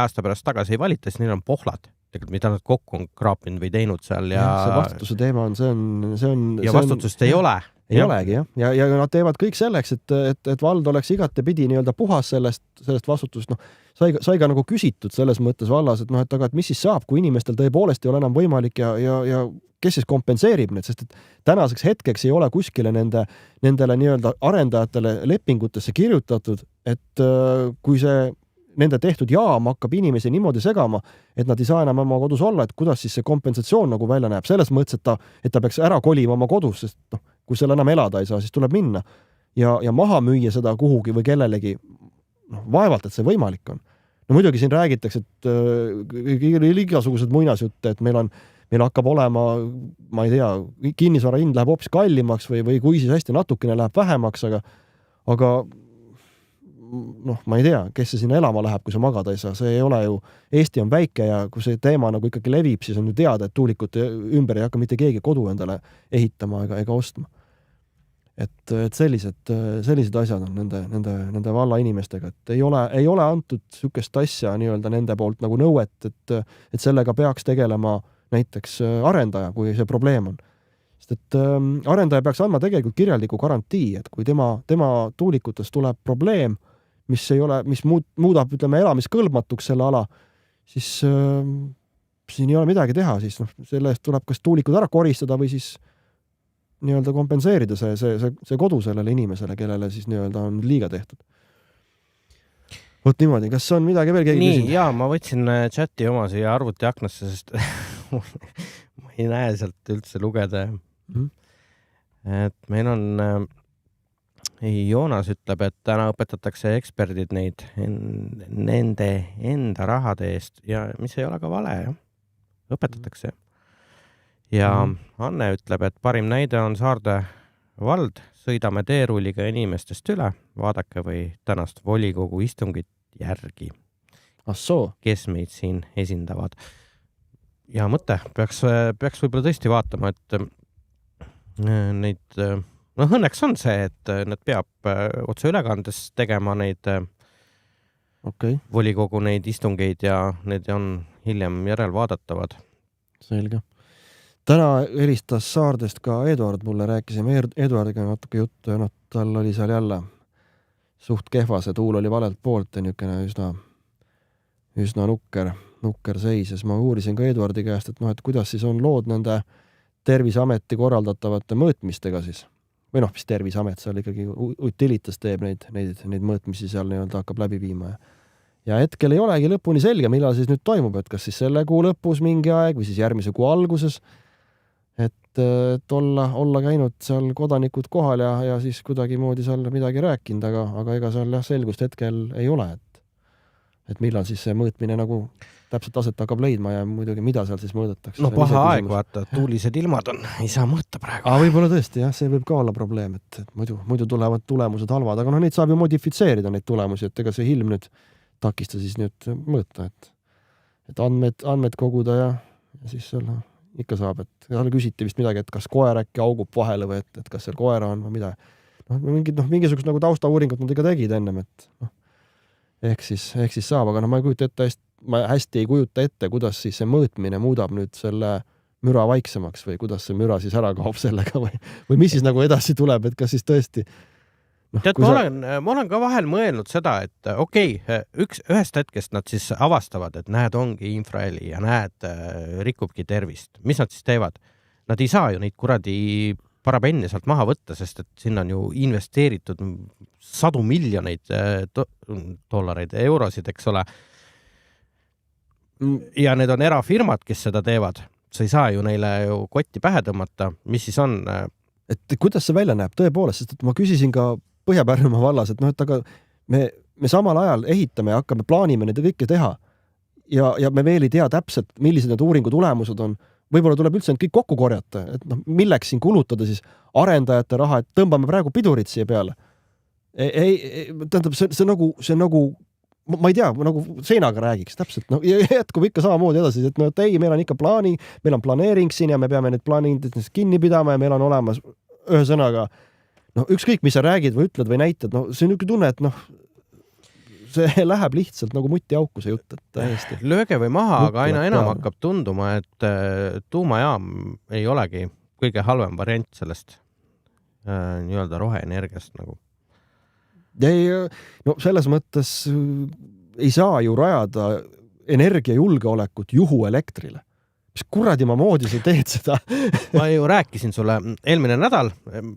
aasta pärast tagasi ei valita, siis neil on pohlad. Tegelikult mida nad kokku on kraapinud või teinud seal ja see vastutuse teema on, see on ja vastutust ei ole. Ei olegi, jah. Ja nad teevad kõik selleks, et vald oleks igatepidi puhas sellest vastutust. Sai ka nagu küsitud selles mõttes vallas, et aga mis siis saab, kui inimestel tõepoolest ei ole enam võimalik ja kes siis kompenseerib need, sest et tänaseks hetkeks ei ole kuskile nendele arendajatele lepingutesse kirjutatud, et kui see nende tehtud jaam hakkab inimesi niimoodi segama, et nad ei saa enam oma kodus olla, et kuidas siis see kompensatsioon nagu välja näeb. Selles mõttes, et ta peaks ära kolima oma kodus, sest kui seal enam elada ei saa, siis tuleb minna ja maha müüa seda kuhugi või kellelegi. Vaevalt, et see võimalik on. Muidugi siin räägitakse, et igasugused muinasjutte, et meil hakkab olema, ma ei tea, kinnisvara hind läheb hoopis kallimaks või kui siis hästi natukene läheb vähemaks, aga ma ei tea, kes see sinna elama läheb, kui see magada ei saa. See ei ole ju, Eesti on väike ja kui see teema nagu ikkagi levib, siis on ju teada, et tuulikute ümber ei hakka mitte keegi kodu endale ehitama ega ostma. Et sellised asjad on nende valla inimestega, et ei ole antud sükest asja nende poolt nagu nõuet, et sellega peaks tegelema näiteks arendaja, kui see probleem on. Sest et arendaja peaks andma tegelikult kirjaliku garantii, et kui tema tuulikutes tuleb probleem, mis muudab, elamiskõlbmatuks selle ala, siis siin ei ole midagi teha, siis selle eest tuleb kas tuulikud ära koristada või siis kompenseerida see kodu sellele inimesele, kellele siis on liiga tehtud. Võt niimoodi, kas on midagi veel keegi küsinud? Jaa, ma võtsin chati oma siia arvuti aknasse, sest ma ei näe sealt üldse lugeda. Et meil on Joonas ütleb, et täna õpetatakse eksperdid neid nende enda rahade eest ja mis ei ole ka vale, jah. Õpetatakse. Ja Anne ütleb, et parim näide on Saarde vald, sõidame teerulliga inimestest üle, vaadake või tänast volikogu istungit järgi. Assoo. Kes meid siin esindavad. ja mõte, peaks võib-olla tõesti vaatama, et neid, õnneks on see, et nad peab otse ülekandes tegema neid volikogu neid istungeid ja need on hiljem järelvaadatavad. Selge. Täna helistas Saardest ka Eduard mulle, rääkisime Eduardiga natuke juttu ja tal oli seal jälle suht kehva, see tuul oli valelt poolt ja niisugune üsna nukker seis. Ma uurisin ka Eduardi käest, et kuidas siis on lood nende Terviseameti korraldatavate mõõtmistega siis. Või mis Terviseamet, seal ikkagi Utilitas teeb neid mõõtmisi seal nii-öelda hakkab läbi viima. Ja hetkel ei olegi lõpuni selge, millal siis nüüd toimub, et kas siis selle kuu lõpus mingi aeg või siis järgmise kuu alguses, et olla käinud seal kodanikud kohal ja siis kuidagi moodi seal midagi rääkinud, aga ega seal selgust hetkel ei ole, et millal siis see mõõtmine nagu täpselt aset hakkab leidma ja muidugi mida seal siis mõõdetakse. No paha aeg, vaata, tuulised ilmad on, ei saa mõõta praegu. Võib-olla tõesti, jah, see võib ka olla probleem, et muidu tulevad tulemused halvad, aga neid saab ju modifitseerida, neid tulemusi, et ega see ilm nüüd takista siis nüüd mõõta, et andmed koguda ja siis seal ikka saab, et seal küsiti vist midagi, et kas koer äkki augub vahele või et kas seal koera on või mida. Mingisugust nagu taustauuringut nad ikka tegid ennem, et ehk siis saab, aga ma ei kujuta ette, ma hästi ei kujuta ette, kuidas siis see mõõtmine muudab nüüd selle müra vaiksemaks või kuidas see müra siis ära kaob sellega või mis siis nagu edasi tuleb, et kas siis tõesti tead, ma olen ka vahel mõelnud seda, et ühest hetkest nad siis avastavad, et näed, ongi infraheli ja näed, rikubki tervist. Mis nad siis teevad? Nad ei saa ju neid kuradi parabenne sealt maha võtta, sest et sinna on ju investeeritud sadu miljoneid dollareid, eurosid, eks ole. Ja need on erafirmad, kes seda teevad. Sa ei saa ju neile ju kotti pähe tõmmata. Mis siis on? Et kuidas see välja näeb tõepoolest, sest et ma küsisin ka Põhja-Pärnumaa vallas, et aga me samal ajal ehitame ja hakkame plaanime neid kõike teha ja me veel ei tea täpselt, millised need uuringu tulemused on. Võib-olla tuleb üldse need kõik kokku korjata, et milleks siin kulutada siis arendajate raha, et tõmbame praegu pidurit siia peale. Tähendab, see nagu ma ei tea, nagu seinaga räägiks täpselt, jätkub ikka samamoodi edasi, et meil on ikka meil on planeering siin ja me peame need plaanid kinni pidama ja meil on olemas ühe sõnaga, ükskõik, mis sa räägid või ütled või näitad, see on niisugune tunne, et see läheb lihtsalt nagu mutiauku see jutt, et täiesti. Lööge või maha, aga aina enam hakkab tunduma, et tuumajaam ei olegi kõige halvem variant sellest nii-öelda roheenergiast nagu. Selles mõttes ei saa ju rajada energiajulgeolekut juhuelektrile. Mis kuradima moodi sa teed seda? Ma ju rääkisin sulle eelmine nädal,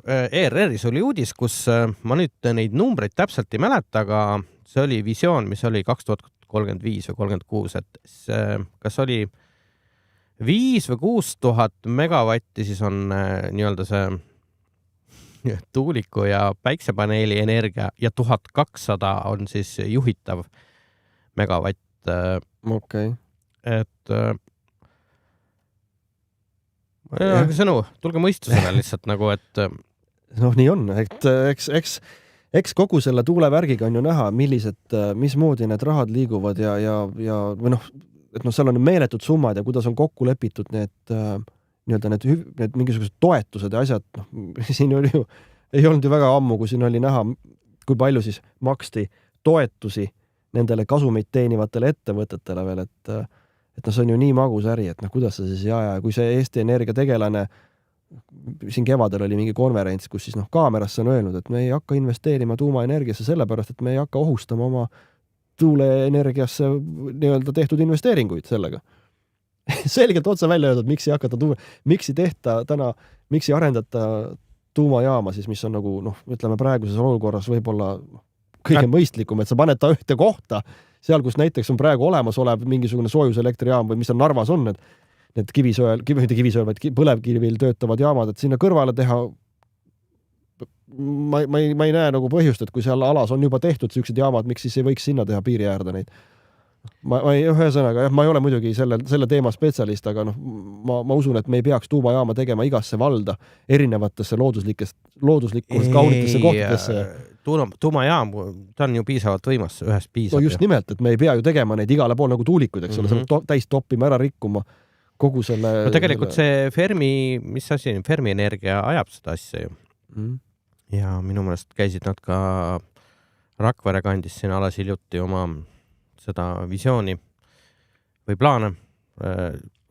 ERR-is oli uudis, kus ma nüüd neid numbreid täpselt ei mäleta, aga see oli visioon, mis oli 2035 või 36, et kas oli 5 või 6 000 megavatti, siis on nii-öelda see tuuliku ja päiksepaneeli energia ja 1200 on siis juhitav megavatt. Et sõnu, tulge mõistusele lihtsalt nagu, et nii on, et eks kogu selle tuulevärgiga on ju näha, mismoodi need rahad liiguvad ja et seal on meeletud summad ja kuidas on kokku lepitud need need mingisugused toetused ja asjad, siin ei olnud ju väga ammu, kui siin oli näha, kui palju siis maksti toetusi nendele kasumit teenivatele ettevõtetele veel, et see on ju nii magus äri, et kuidas see siis kui see Eesti Energia tegelane siin kevadel oli mingi konverents, kus siis kaamerasse on öelnud, et me ei hakka investeerima tuumaenergiasse sellepärast, et me ei hakka ohustama oma tuuleenergiasse nii-öelda tehtud investeeringuid sellega. Selgelt otsa välja öeldud, miks ei arendata tuumajaama siis, mis on nagu, ütleme praeguses olukorras võib-olla kõige mõistlikum, et sa paned ta ühte kohta, seal, kus näiteks on praegu olemasolev mingisugune soojuselektrijaam või mis on Narvas on, need põlevkivil töötavad jaamad, et sinna kõrvale teha, ma ei näe nagu põhjust, et kui seal alas on juba tehtud sellised jaamad, miks siis ei võiks sinna teha piiri äärde neid. Ühesõnaga, ma ei ole muidugi selle teema spetsialist, aga ma usun, et me ei peaks tuumajaama tegema igasse valda erinevatesse looduslikkusest kaunitesse kohtadesse. Tuumajaam, ta on ju piisavalt võimas, ühest piisab. Just nimelt, et me ei pea ju tegema neid igale pool nagu tuulikuid, eks ole, täis toppima, ära rikkuma kogu selle... No tegelikult see Fermi Energia ajab seda asja ju. Ja minu meelest käisid nad ka Rakvere kandis siin alas hiljuti oma seda visiooni või plaane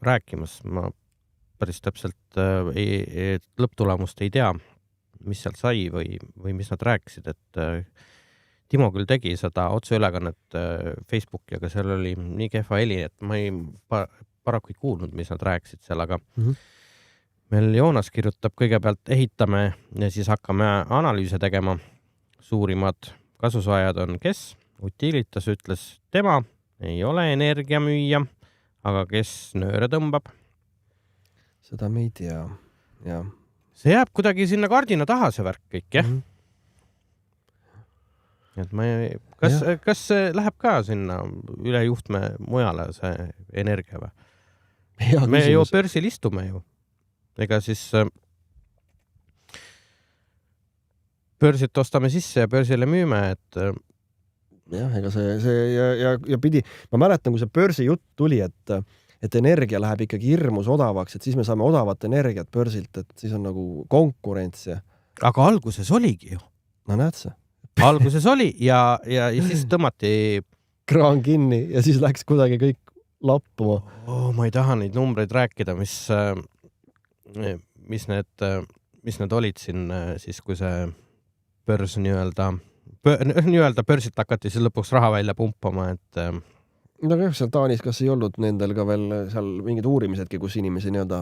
rääkimas. Ma päris täpselt lõpptulemust ei tea, mis seal sai või mis nad rääkisid, et Timo küll tegi seda otseülekannet Facebooki, aga seal oli nii kehva heli, et ma paraku ei kuulnud, mis nad rääkisid seal, aga meil Joonas kirjutab kõigepealt ehitame ja siis hakkame analüüse tegema. Suurimad kasusaajad on kes? Utilitas ütles tema, ei ole energiamüüja, aga kes nööre tõmbab? Seda me ei tea, jah. See jääb kuidagi sinna kardina taha see värk kõik, jah? Et kas läheb ka sinna üle juhtme mujale see energia või? Me ju börsil istume ju. Ega siis börsilt ostame sisse ja börsile müüme, et jah, ega see ja pidi, ma mäletan, kui see börsi jutt tuli, et energia läheb ikkagi hirmus odavaks, et siis me saame odavat energiat börsilt, et siis on nagu konkurents ja... Aga alguses oligi ju. No näed sa. Alguses oli ja siis tõmmati kraan kinni ja siis läks kuidagi kõik lappuma. Ma ei taha neid numbreid rääkida, mis need olid siin siis, kui see börs nii-öelda börsilt hakati siis lõpuks raha välja pumpama, et no jah, seal Taanis kas ei olnud nendel ka veel seal mingid uurimisedki, kus inimesi nii-öelda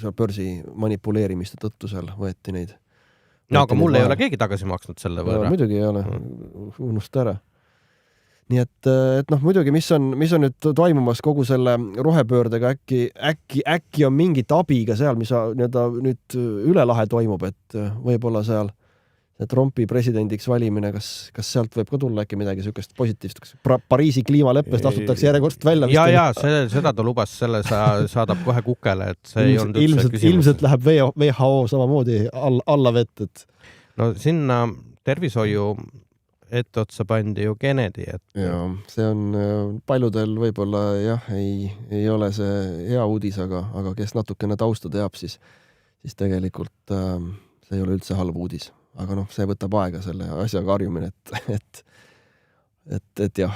seal börsi manipuleerimiste tõttu seal võeti neid. No aga mulle ei ole keegi tagasi maksnud selle võrra. Muidugi ei ole, unusta ära. Nii et noh, muidugi, mis on nüüd toimumas kogu selle rohepöördega, äkki on mingit abiga seal, mis nüüd üle lahe toimub, et võib-olla seal Trumpi presidendiks valimine, kas sealt võib ka tulla äkki midagi sükest positiivset? Pariisi kliimaleppest astutakse järjekordselt välja. Ja, seda ta lubas, selle saadab kohe kukele, et see ei olnud üldse küsimus. Ilmselt läheb WHO samamoodi alla vett, et... No sinna tervishoiu etteotsa pandi ju Kennedy, et... Ja, see on paljudel võib-olla jah, ei ole see hea uudis, aga kes natukene tausta teab, siis tegelikult see ei ole üldse halb uudis. Aga noh, see võtab aega selle asjaga harjumine, et jah,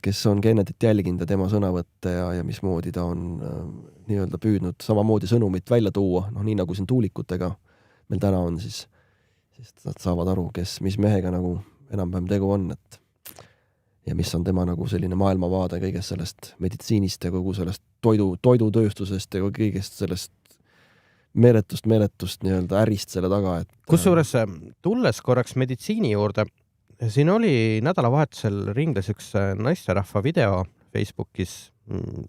kes on Kennedyt jälginud ja tema sõnavõtte ja mismoodi ta on nii-öelda püüdnud samamoodi sõnumit välja tuua, noh nii nagu siin tuulikutega meil täna on, siis nad saavad aru, mis mehega nagu enam-vähem tegu on, et ja mis on tema nagu selline maailmavaade kõigest sellest meditsiinist ja kogu sellest toidutööstusest ja kõigest sellest meeletust nii-öelda ärist selle taga. Kusjuures tulles korraks meditsiini juurde, siin oli nädalavahetusel ringles üks naisterahva video Facebookis,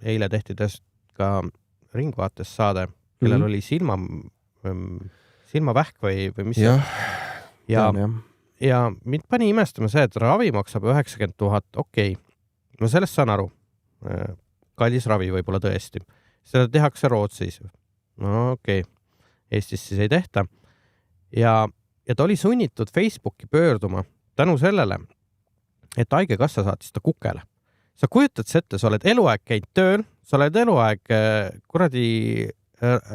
eile tehti ka Ringvaates saade, kellel oli silmavähk või mis. Ja mind pani imestama see, et ravi maksab 90 000, okei. No sellest saan aru. Kallis ravi võib-olla tõesti. Seda tehakse Rootsis. No okei. Eestis siis ei tehta. Ja ta oli sunnitud Facebooki pöörduma tänu sellele, et haigekassa saatis ta kukele. Sa kujutad ette, sa oled eluaeg käinud tööl, sa oled eluaeg kuradi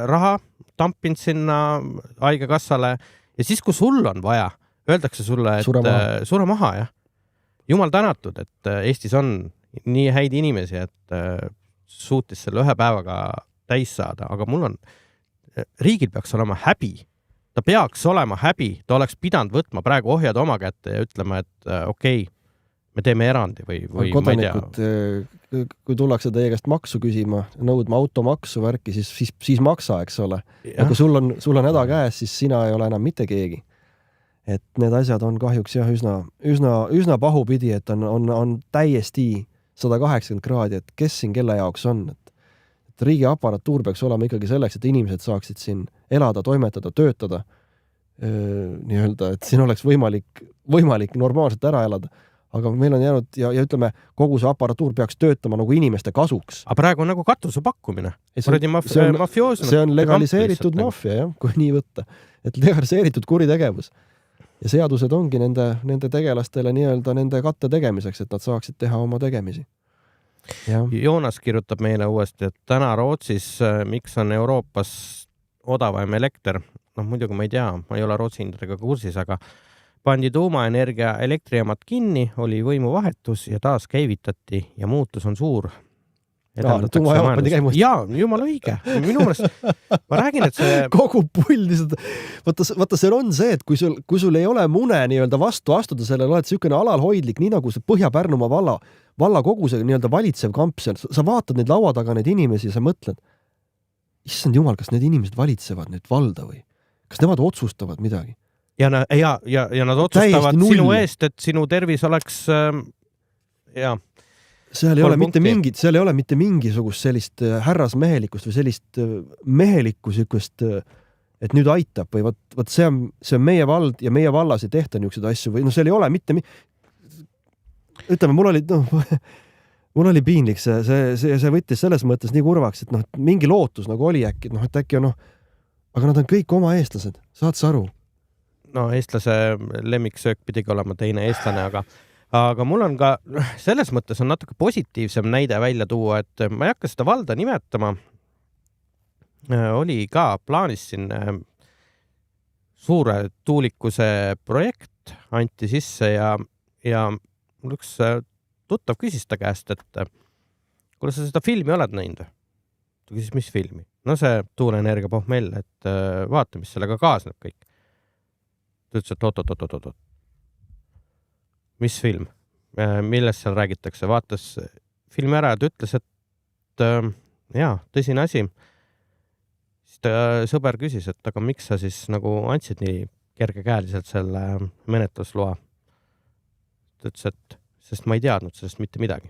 raha tampinud sinna haigekassale ja siis, kui sul on vaja, öeldakse sulle, et sure maha, jah. Jumal tänatud, et Eestis on nii häid inimesi, et suutis selle ühe päevaga täis saada, aga mul on riigil peaks olema häbi. Ta peaks olema häbi. Ta oleks pidanud võtma praegu ohjad oma kätte ja ütlema, et okei, me teeme erandi või kodanikud, kui tullakse teie käest maksu küsima, nõudma automaksu värki, siis maksa, eks ole. Ja kui sul on häda käes, siis sina ei ole enam mitte keegi. Et need asjad on kahjuks jah, üsna pahupidi, et on täiesti 180 kraadi, et kes siin kelle jaoks on, et riigi aparatuur peaks olema ikkagi selleks, et inimesed saaksid siin elada, toimetada, töötada, nii-öelda, et siin oleks võimalik normaalselt ära elada. Aga meil on jäänud ja ütleme, kogu see aparatuur peaks töötama nagu inimeste kasuks. Aga praegu on nagu katuse pakkumine. See on legaliseeritud maffia, jah, kui nii võtta. Et legaliseeritud kuritegevus. Ja seadused ongi nende tegelastele nii-öelda nende katte tegemiseks, et nad saaksid teha oma tegemisi. Joonas kirjutab meile uuesti, et täna Rootsis, miks on Euroopas odavaim elekter? Muidugi ma ei tea, ma ei ole Rootsi hindadega kursis, aga pandi tuumaenergia elektrijaamad kinni, oli võimuvahetus ja taas käivitati ja muutus on suur. Tuumajaamad pandi käimus. Jaa, jumala õige. Minu mõelest, ma räägin, et see... Kogu pull lihtsalt... Vaata, see on see, et kui sul ei ole mune nii-öelda vastu astuda sellele, oled sihukene alalhoidlik, nii nagu see Põhja-Pärnumaa valla kogu see nii-öelda valitsev kamp seal. Sa vaatad neid laua taga neid inimesi ja sa mõtled, issand jumal, kas need inimesed valitsevad nüüd valda või? Kas nemad otsustavad midagi? Ja nad otsustavad sinu eest, et sinu tervis oleks seal ei ole mitte mingisugust sellist härrasmehelikkust või sellist mehelikku sihukest, et nüüd aitab või võt see on meie vald ja meie vallas ei tehta niisuguseid asju või seal ei ole mitte ütleme, mul oli piinlik see võttis selles mõttes nii kurvaks, et mingi lootus nagu oli äkki, et äkki aga nad on kõik oma eestlased, saad sa aru? Eestlase lemmiksöök pidigi olema teine eestlane, aga mul on ka selles mõttes on natuke positiivsem näide välja tuua, et ma ei hakka seda valda nimetama. Oli ka plaanis siin suure tuulikuse projekt anti sisse ja mul üks tuttav küsis ta käest, et kuule sa seda filmi oled näinud? Ta küsis, mis filmi? See tuuleenergia pohmell, et vaata, mis sellega kaasneb kõik. Ta ütles, et oot. Mis film? Millest seal räägitakse? Vaatas filmi ära ja ta ütles, et tõsine asi. Siis ta sõber küsis, et aga miks sa siis nagu andsid nii kergekäeliselt selle menetlusloa? Ta ütles, et sest ma ei teadnud sellest mitte midagi.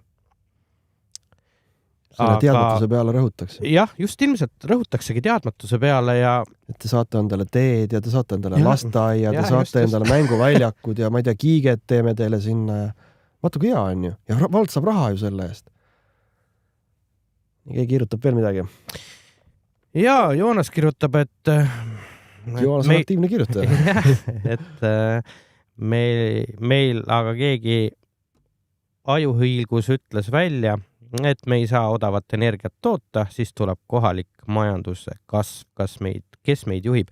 Selle teadmatuse peale rõhutakse. Jah, just ilmselt rõhutaksegi teadmatuse peale ja... Et te saate endale teed ja te saate endale lasteaia, te saate endale mänguväljakud ja ma ei tea, kiiget teeme teile sinna ja vaata kui hea on ju. Ja vald saab raha ju selle eest. Keegi kirjutab veel midagi. Ja, Joonas kirjutab, et... Joonas on aktiivne kirjutaja. Et meil aga keegi ajuhõilgus ütles välja, et me ei saa odavat energiat toota, siis tuleb kohalik majanduse kasv, kes meid juhib.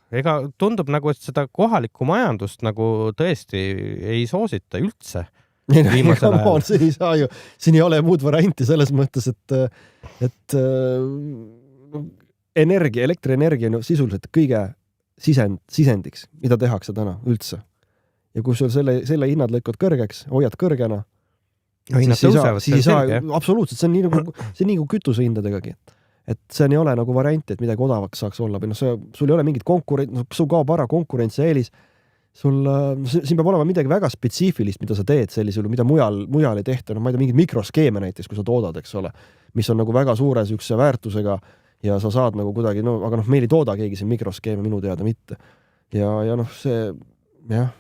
Ega tundub nagu, et seda kohalikku majandust nagu tõesti ei soosita üldse. Siin ei ole muud varianti selles mõttes, et elektrienergia on sisuliselt kõige sisendiks, mida tehakse täna üldse. Ja kui sul selle hinnad lõikad kõrgeks, hoiad kõrgena, siis ei saa, absoluutselt, see on nii nagu kütusehindadegagi. Et see ei ole nagu variant, et midagi odavaks saaks olla. Sul ei ole mingit sul kaob ära konkurentsi eelis. Siin peab olema midagi väga spetsiifilist, mida sa teed sellisel, mida mujal ei tehta. Ma ei tea, mingid mikroskeeme näiteks, kui sa toodad, eks ole, mis on nagu väga suure sükse väärtusega ja sa saad nagu kuidagi, aga meil ei tooda keegi see mikroskeeme minu teada mitte. Ja see, jah.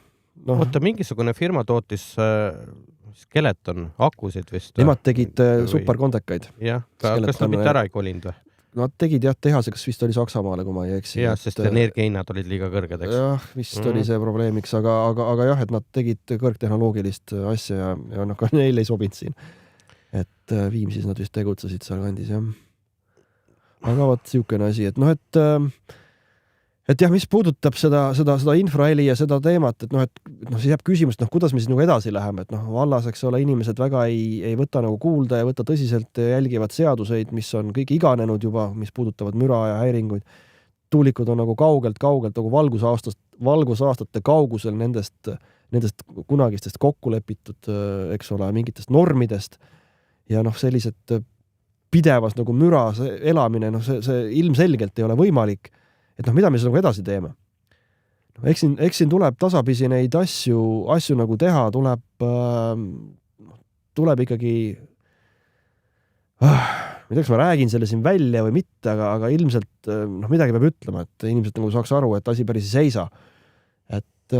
Oota, mingisugune firma tootis Skeleton, akusid vist. Nemad tegid superkondekaid. Jah, kas nad mitte ära ei kolinud või? Nad tegid tehase, kas vist oli Saksamaale, kui ma ei eksi. Jah, sest energiahinnad olid liiga kõrged, eks? Jah, vist oli see probleemiks, aga jah, et nad tegid kõrgtehnoloogilist asja ja neil ei sobinud siin. Et Viimsis nad vist tegutsesid seal kandis, jah. Aga vaat siukene asi, et jah, mis puudutab seda infraheli ja seda teemat, et siis jääb küsimus, kuidas me siis nagu edasi läheme, et vallas, eks ole, inimesed väga ei võta nagu kuulda ja võta tõsiselt jälgivad seaduseid, mis on kõik iganenud juba, mis puudutavad müra ja häiringuid. Tuulikud on nagu kaugelt nagu valgusaastate kaugusel nendest kunagistest kokku lepitud, eks ole, mingitest normidest ja sellised pidevas nagu müras elamine, see ilmselgelt ei ole võimalik. Et mida me siis nagu edasi teeme? Eks siin tuleb tasapisi neid asju nagu teha, tuleb ikkagi ma ei tea, kas ma räägin selle siin välja või mitte, aga ilmselt midagi peab ütlema, et inimesed nagu saaks aru, et asi päris ei seisa. Et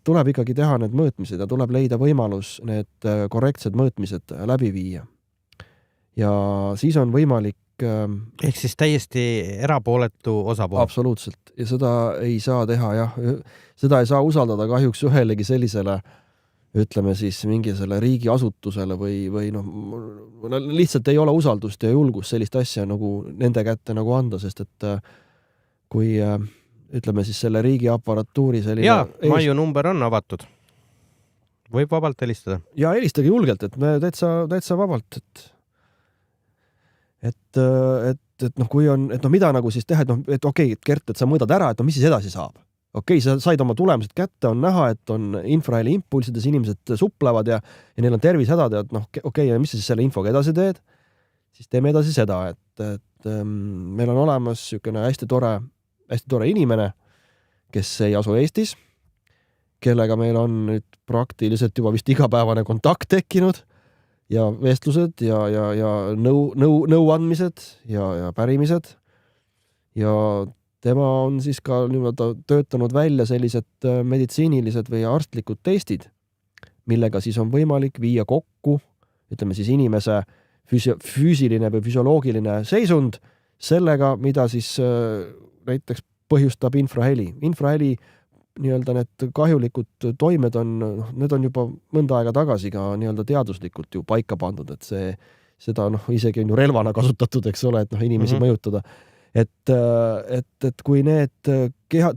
tuleb ikkagi teha need mõõtmised ja tuleb leida võimalus need korrektsed mõõtmised läbi viia. Ja siis on võimalik ehk siis täiesti erapooletu osapool. Absoluutselt. Ja seda ei saa teha, jah. Seda ei saa usaldada kahjuks ühelegi sellisele ütleme siis mingi selle riigiasutusele või lihtsalt ei ole usaldust ja julgust sellist asja nagu nende kätte nagu anda, sest et kui ütleme siis selle riigiaparatuuri selline... Maiu number on avatud. Võib vabalt helistada. Ja helistage julgelt, et me täitsa vabalt, et kui on, et mida nagu siis teha, et okei, Gert, et sa mõõdad ära, et mis siis edasi saab. Okei, sa said oma tulemused kätte, on näha, et on infraheli impulsides, inimesed suplevad ja neil on tervisehädad ja okei, ja mis sa siis selle infoga edasi teed? Siis teeme edasi seda, et meil on olemas niisugune hästi tore inimene, kes ei asu Eestis, kellega meil on nüüd praktiliselt juba vist igapäevane kontakt tekkinud ja vestlused ja nõuandmised ja pärimised. Ja tema on siis ka töötanud välja sellised meditsiinilised või arstlikud testid, millega siis on võimalik viia kokku, ütleme siis inimese füüsiline või füsioloogiline seisund sellega, mida siis näiteks põhjustab infraheli. Infraheli nii-öelda need kahjulikud toimed need on juba mõnda aega tagasi ka nii-öelda teaduslikult ju paika pandud, et seda isegi on ju relvana kasutatud, eks ole, et inimesi mõjutada. Et kui need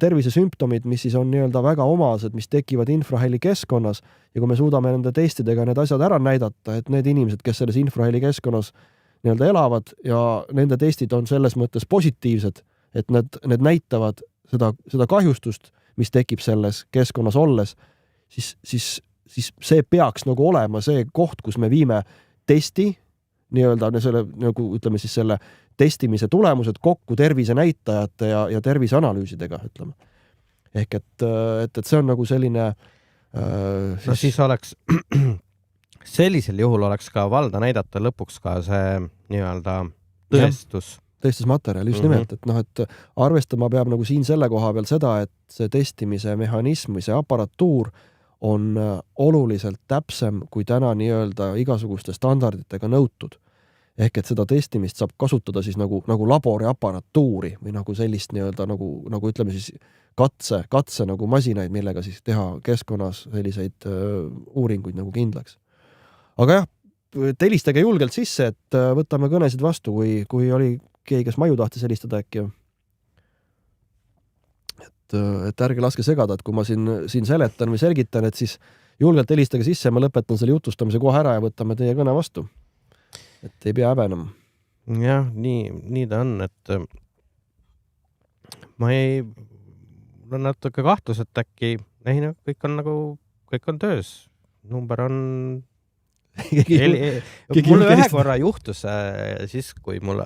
tervisesümptomid, mis siis on nii-öelda väga omased, mis tekivad infraheli keskkonnas ja kui me suudame nende testidega need asjad ära näidata, et need inimesed, kes selles infraheli keskkonnas nii-öelda elavad ja nende testid on selles mõttes positiivsed, et need näitavad seda kahjustust, mis tekib selles keskkonnas olles, siis see peaks nagu olema see koht, kus me viime testi, nii-öelda selle, nagu ütleme siis selle testimise tulemused kokku tervisenäitajate ja terviseanalüüsidega, ütleme. Ehk et see on nagu selline... siis oleks, sellisel juhul oleks ka valda näidata lõpuks ka see nii-öelda tõestus. Tõestusmaterjal, just nimelt, et arvestama peab nagu siin selle koha peal seda, et see testimise mehhanism või see aparatuur on oluliselt täpsem kui täna nii-öelda igasuguste standarditega nõutud. Ehk et seda testimist saab kasutada siis nagu laboriaparatuuri või nagu sellist nii-öelda nagu ütleme siis katse nagu masinaid, millega siis teha keskkonnas selliseid uuringuid nagu kindlaks. Aga jah, helistage julgelt sisse, et võtame kõnesid vastu, kui oli keegi, kes Maiu tahtis helistada äkki. Et ärge laske segada, et kui ma siin seletan või selgitan, et siis julgelt helistage sisse ja ma lõpetan selle jutustamise kohe ära ja võtame teie kõne vastu. Et ei pea häbenema. Jah, nii ta on, et mul on natuke kahtlus, et äkki kõik on töös. Number on... Mulle ühe korra juhtus siis, kui ma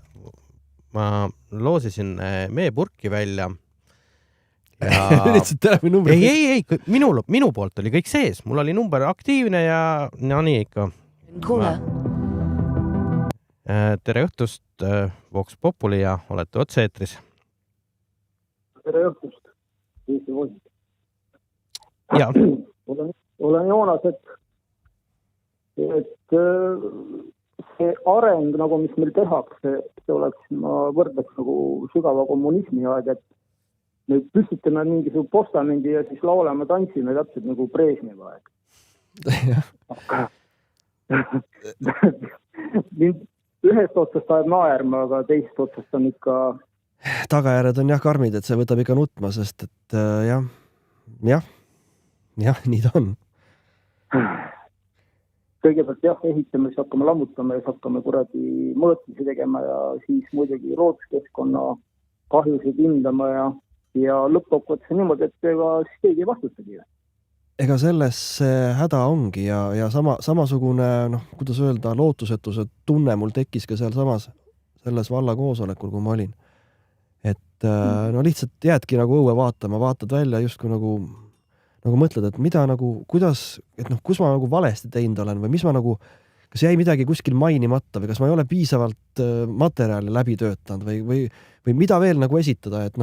loosisin meepurki välja. Ei, minu poolt oli kõik sees. Mul oli number aktiivne ja nii ikka. Tere õhtust, Vox Populi ja olete otse-eetris. Tere õhtust, Eesti Vox. Ja. Olen Joonas, et see areng, nagu mis meil tehakse, see oleks, ma võrdleks nagu sügava kommunismi aeg, et me püstitame mingisugune postamendi ja siis lauleme, tantsime täpselt nagu Brežnevi aeg. Ühest otsast ajab naerma, aga teist otsast on ikka... Tagajärjed on karmid, et see võtab ikka nutma, sest et jah, nii ta on. Kõigepealt ehitame, siis hakkame lammutama ja siis hakkame kuradi mõõtmisi tegema ja siis muidugi looduskeskkonna kahjusid hindama ja lõppkokkuvõttes niimoodi, et ega siis keegi ei vastutagi. Ega selles häda ongi ja samasugune, kuidas öelda, lootusetuse tunne mul tekkis ka selles valla koosolekul, kui ma olin. Et lihtsalt jäädki nagu õue vaatama, vaatad välja justkui nagu mõtled, et mida kuidas, et kus ma valesti teinud olen või mis ma kas jäi midagi kuskil mainimata või kas ma ei ole piisavalt materjali läbi töötanud või mida veel esitada, et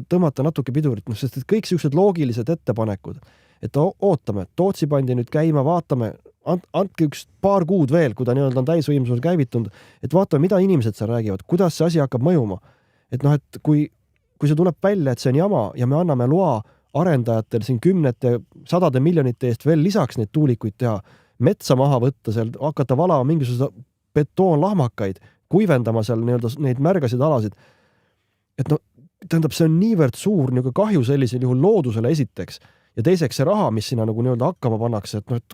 tõmmata natuke pidurit, sest et kõik sellised loogilised ettepanekud, et ootame, Tootsi pandi nüüd käima, vaatame, andke paar kuud veel, kui ta nii-öelda on täisvõimsusel käivitunud, et vaatame, mida inimesed seal räägivad, kuidas see asi hakkab mõjuma. Et kui see tuleb välja, et see on jama ja me anname loa arendajatel siin 10 100 miljonite eest veel lisaks neid tuulikuid teha, metsa maha võtta seal, hakata valama mingisuguse betoonlahmakaid, kuivendama seal nii-öelda neid märgasid alasid. Et no, tähendab, see on niivõrd suur nii kahju sellisel juhul loodusele esiteks ja teiseks see raha, mis sinna nagu nii-öelda hakkama pannakse, et no, et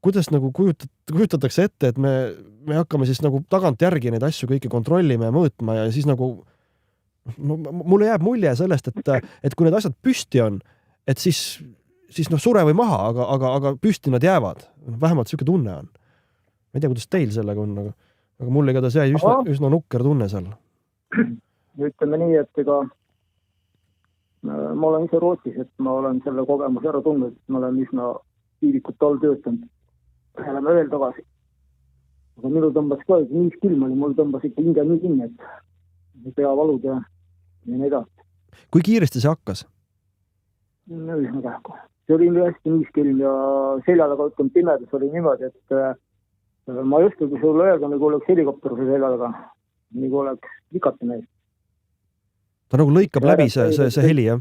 kuidas nagu kujutatakse ette, et me hakkame siis nagu tagant järgi neid asju kõiki kontrollima ja mõõtma ja siis nagu mulle jääb mulje sellest, et kui need asjad püsti on, et siis sure või maha, aga püsti nad jäävad. Vähemalt selline tunne on. Ma ei tea, kuidas teil sellega on, aga mulle igatahes jäi üsna nukker tunne seal. Ütleme nii, et ega ma olen ise Rootsis, et ma olen selle kogemus ära tundnud, et ma olen üsna tiivikut all töötanud. Oleme veel tagasi. Aga minu tõmbas ka, nii külm oli, mul tõmbas ikka hinge nii kinni, et peavalud ja nii edasi. Kui kiiresti see hakkas? No üsna kähku. See oli hästi niiskülm ja seljadaga ütlem pimedas oli niimoodi, et ma ei oska, kui sulle öelda, nagu oleks helikopter seljadaga, nagu oleks vikatine eest. Ta nagu lõikab läbi see heli, jah?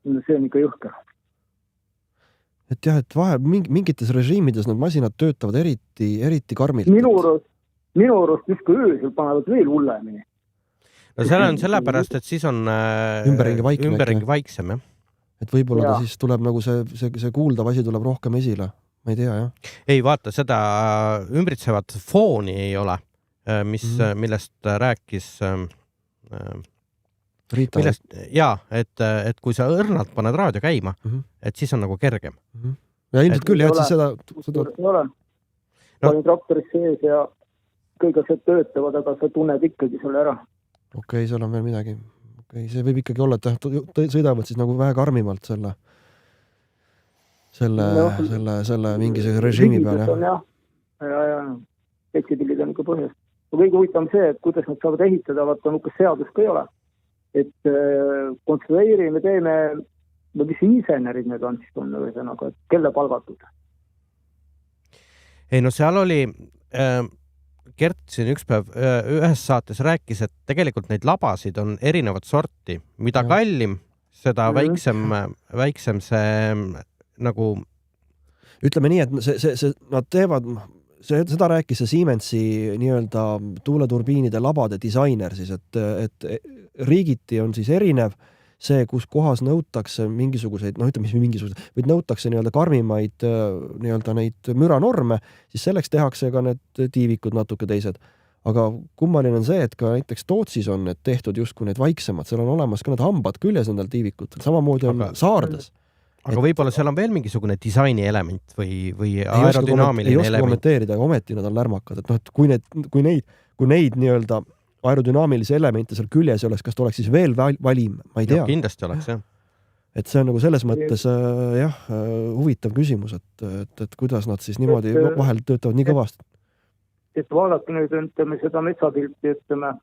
See on ikka jõhker. Et jah, et vahel mingites režiimides need masinad töötavad eriti karmilt. Minu arust justkui öösel panevad veel hullemini. No seal on sellepärast, et siis on ümberringi vaiksem, jah. Et võib-olla ta siis tuleb nagu see kuuldav asi tuleb rohkem esile. Ma ei tea, jah. Ei, vaata, seda ümbritsevat fooni ei ole, millest rääkis Riita. et kui sa õrnalt paned raadio käima, et siis on nagu kergem. Ja ilmselt küll, jah, et siis seda... Ei ole. Olin traktoris sees ja kõik asjad töötavad, aga sa tunned ikkagi selle ära. Okei, seal on veel midagi. Okei, see võib ikkagi olla, et sõidavad siis nagu vähe karmimalt selle mingisuguse režiimi peal, jah. Ja. Petsipillid on ikka põhjast. Kõige huvitavam see, et kuidas nad saavad ehitada, vaata nukas seadus ka ei ole. Et konstrueerime, teeme, mis insenerid need on siis on, et kelle palgatud? Ei, no seal oli... Gert siin üks päev ühes saates rääkis, et tegelikult neid labasid on erinevat sorti. Mida kallim, seda väiksem see nagu... Ütleme nii, et nad teevad, seda rääkis see Siemensi nii-öelda tuuleturbiinide labade disainer siis, et riigiti on siis erinev see, kus kohas nõutakse mingisuguseid, või nõutakse nii-öelda karmimaid nii-öelda neid müranorme, siis selleks tehakse ka need tiivikud natuke teised. Aga kummaline on see, et ka näiteks Tootsis on need tehtud justkui need vaiksemad, seal on olemas ka need hambad küljes nendel tiivikutel, samamoodi on Saardes. Aga võib-olla seal on veel mingisugune disaini element või aerodünaamiline element. Ei oska kommenteerida, aga ometi nad on lärmakad. Et kui neid nii-öelda aerodünaamilisi elemente seal küljes oleks, kas ta oleks siis veel valim? Ma ei tea. Kindlasti oleks, jah. Et see on nagu selles mõttes huvitav küsimus, et kuidas nad siis niimoodi vahel töötavad nii kõvasti. Et vaadake nüüd, ütleme seda metsapilti, ütleme,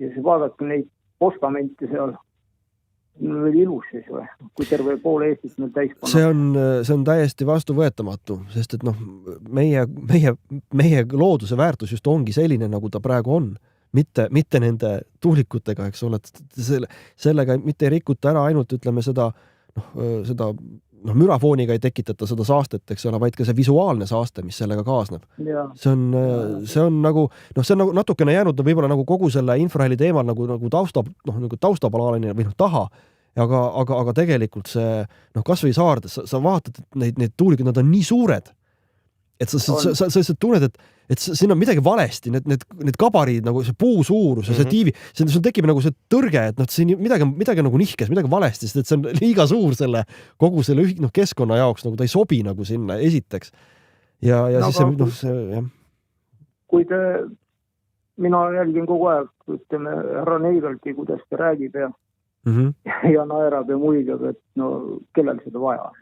ja siis vaadake neid postamente seal. Veel ilus siis või? Kui terve poole Eestis meil täis panna. See on täiesti vastuvõetamatu, sest et meie looduse väärtus just ongi selline, nagu ta praegu on. Mitte nende tuulikutega, eks ole, sellega mitte ei rikuta ära ainult, ütleme, seda mürafooniga ei tekitata seda saastet, eks ole, vaid ka see visuaalne saaste, mis sellega kaasneb. See on nagu natukene jäänud võib-olla nagu kogu selle infraheli teemal nagu taustapalaaline või taha, aga tegelikult see, kas või Saardes, sa vaatad, et neid tuulikud, nad on nii suured, et sa tunned, et siin on midagi valesti, need kabariid, nagu see puu suurus ja see tiivi, see tekib nagu see tõrge, et siin midagi nagu nihkes, midagi valesti, sest et see on liiga suur kogu selle keskkonna jaoks, nagu ta ei sobi nagu sinna esiteks. Ja siis jah. Kui mina jälgin kogu aeg, ütleme, härra Neivelti, kuidas ta räägib ja naerab ja muigab, et kellel seda vaja on?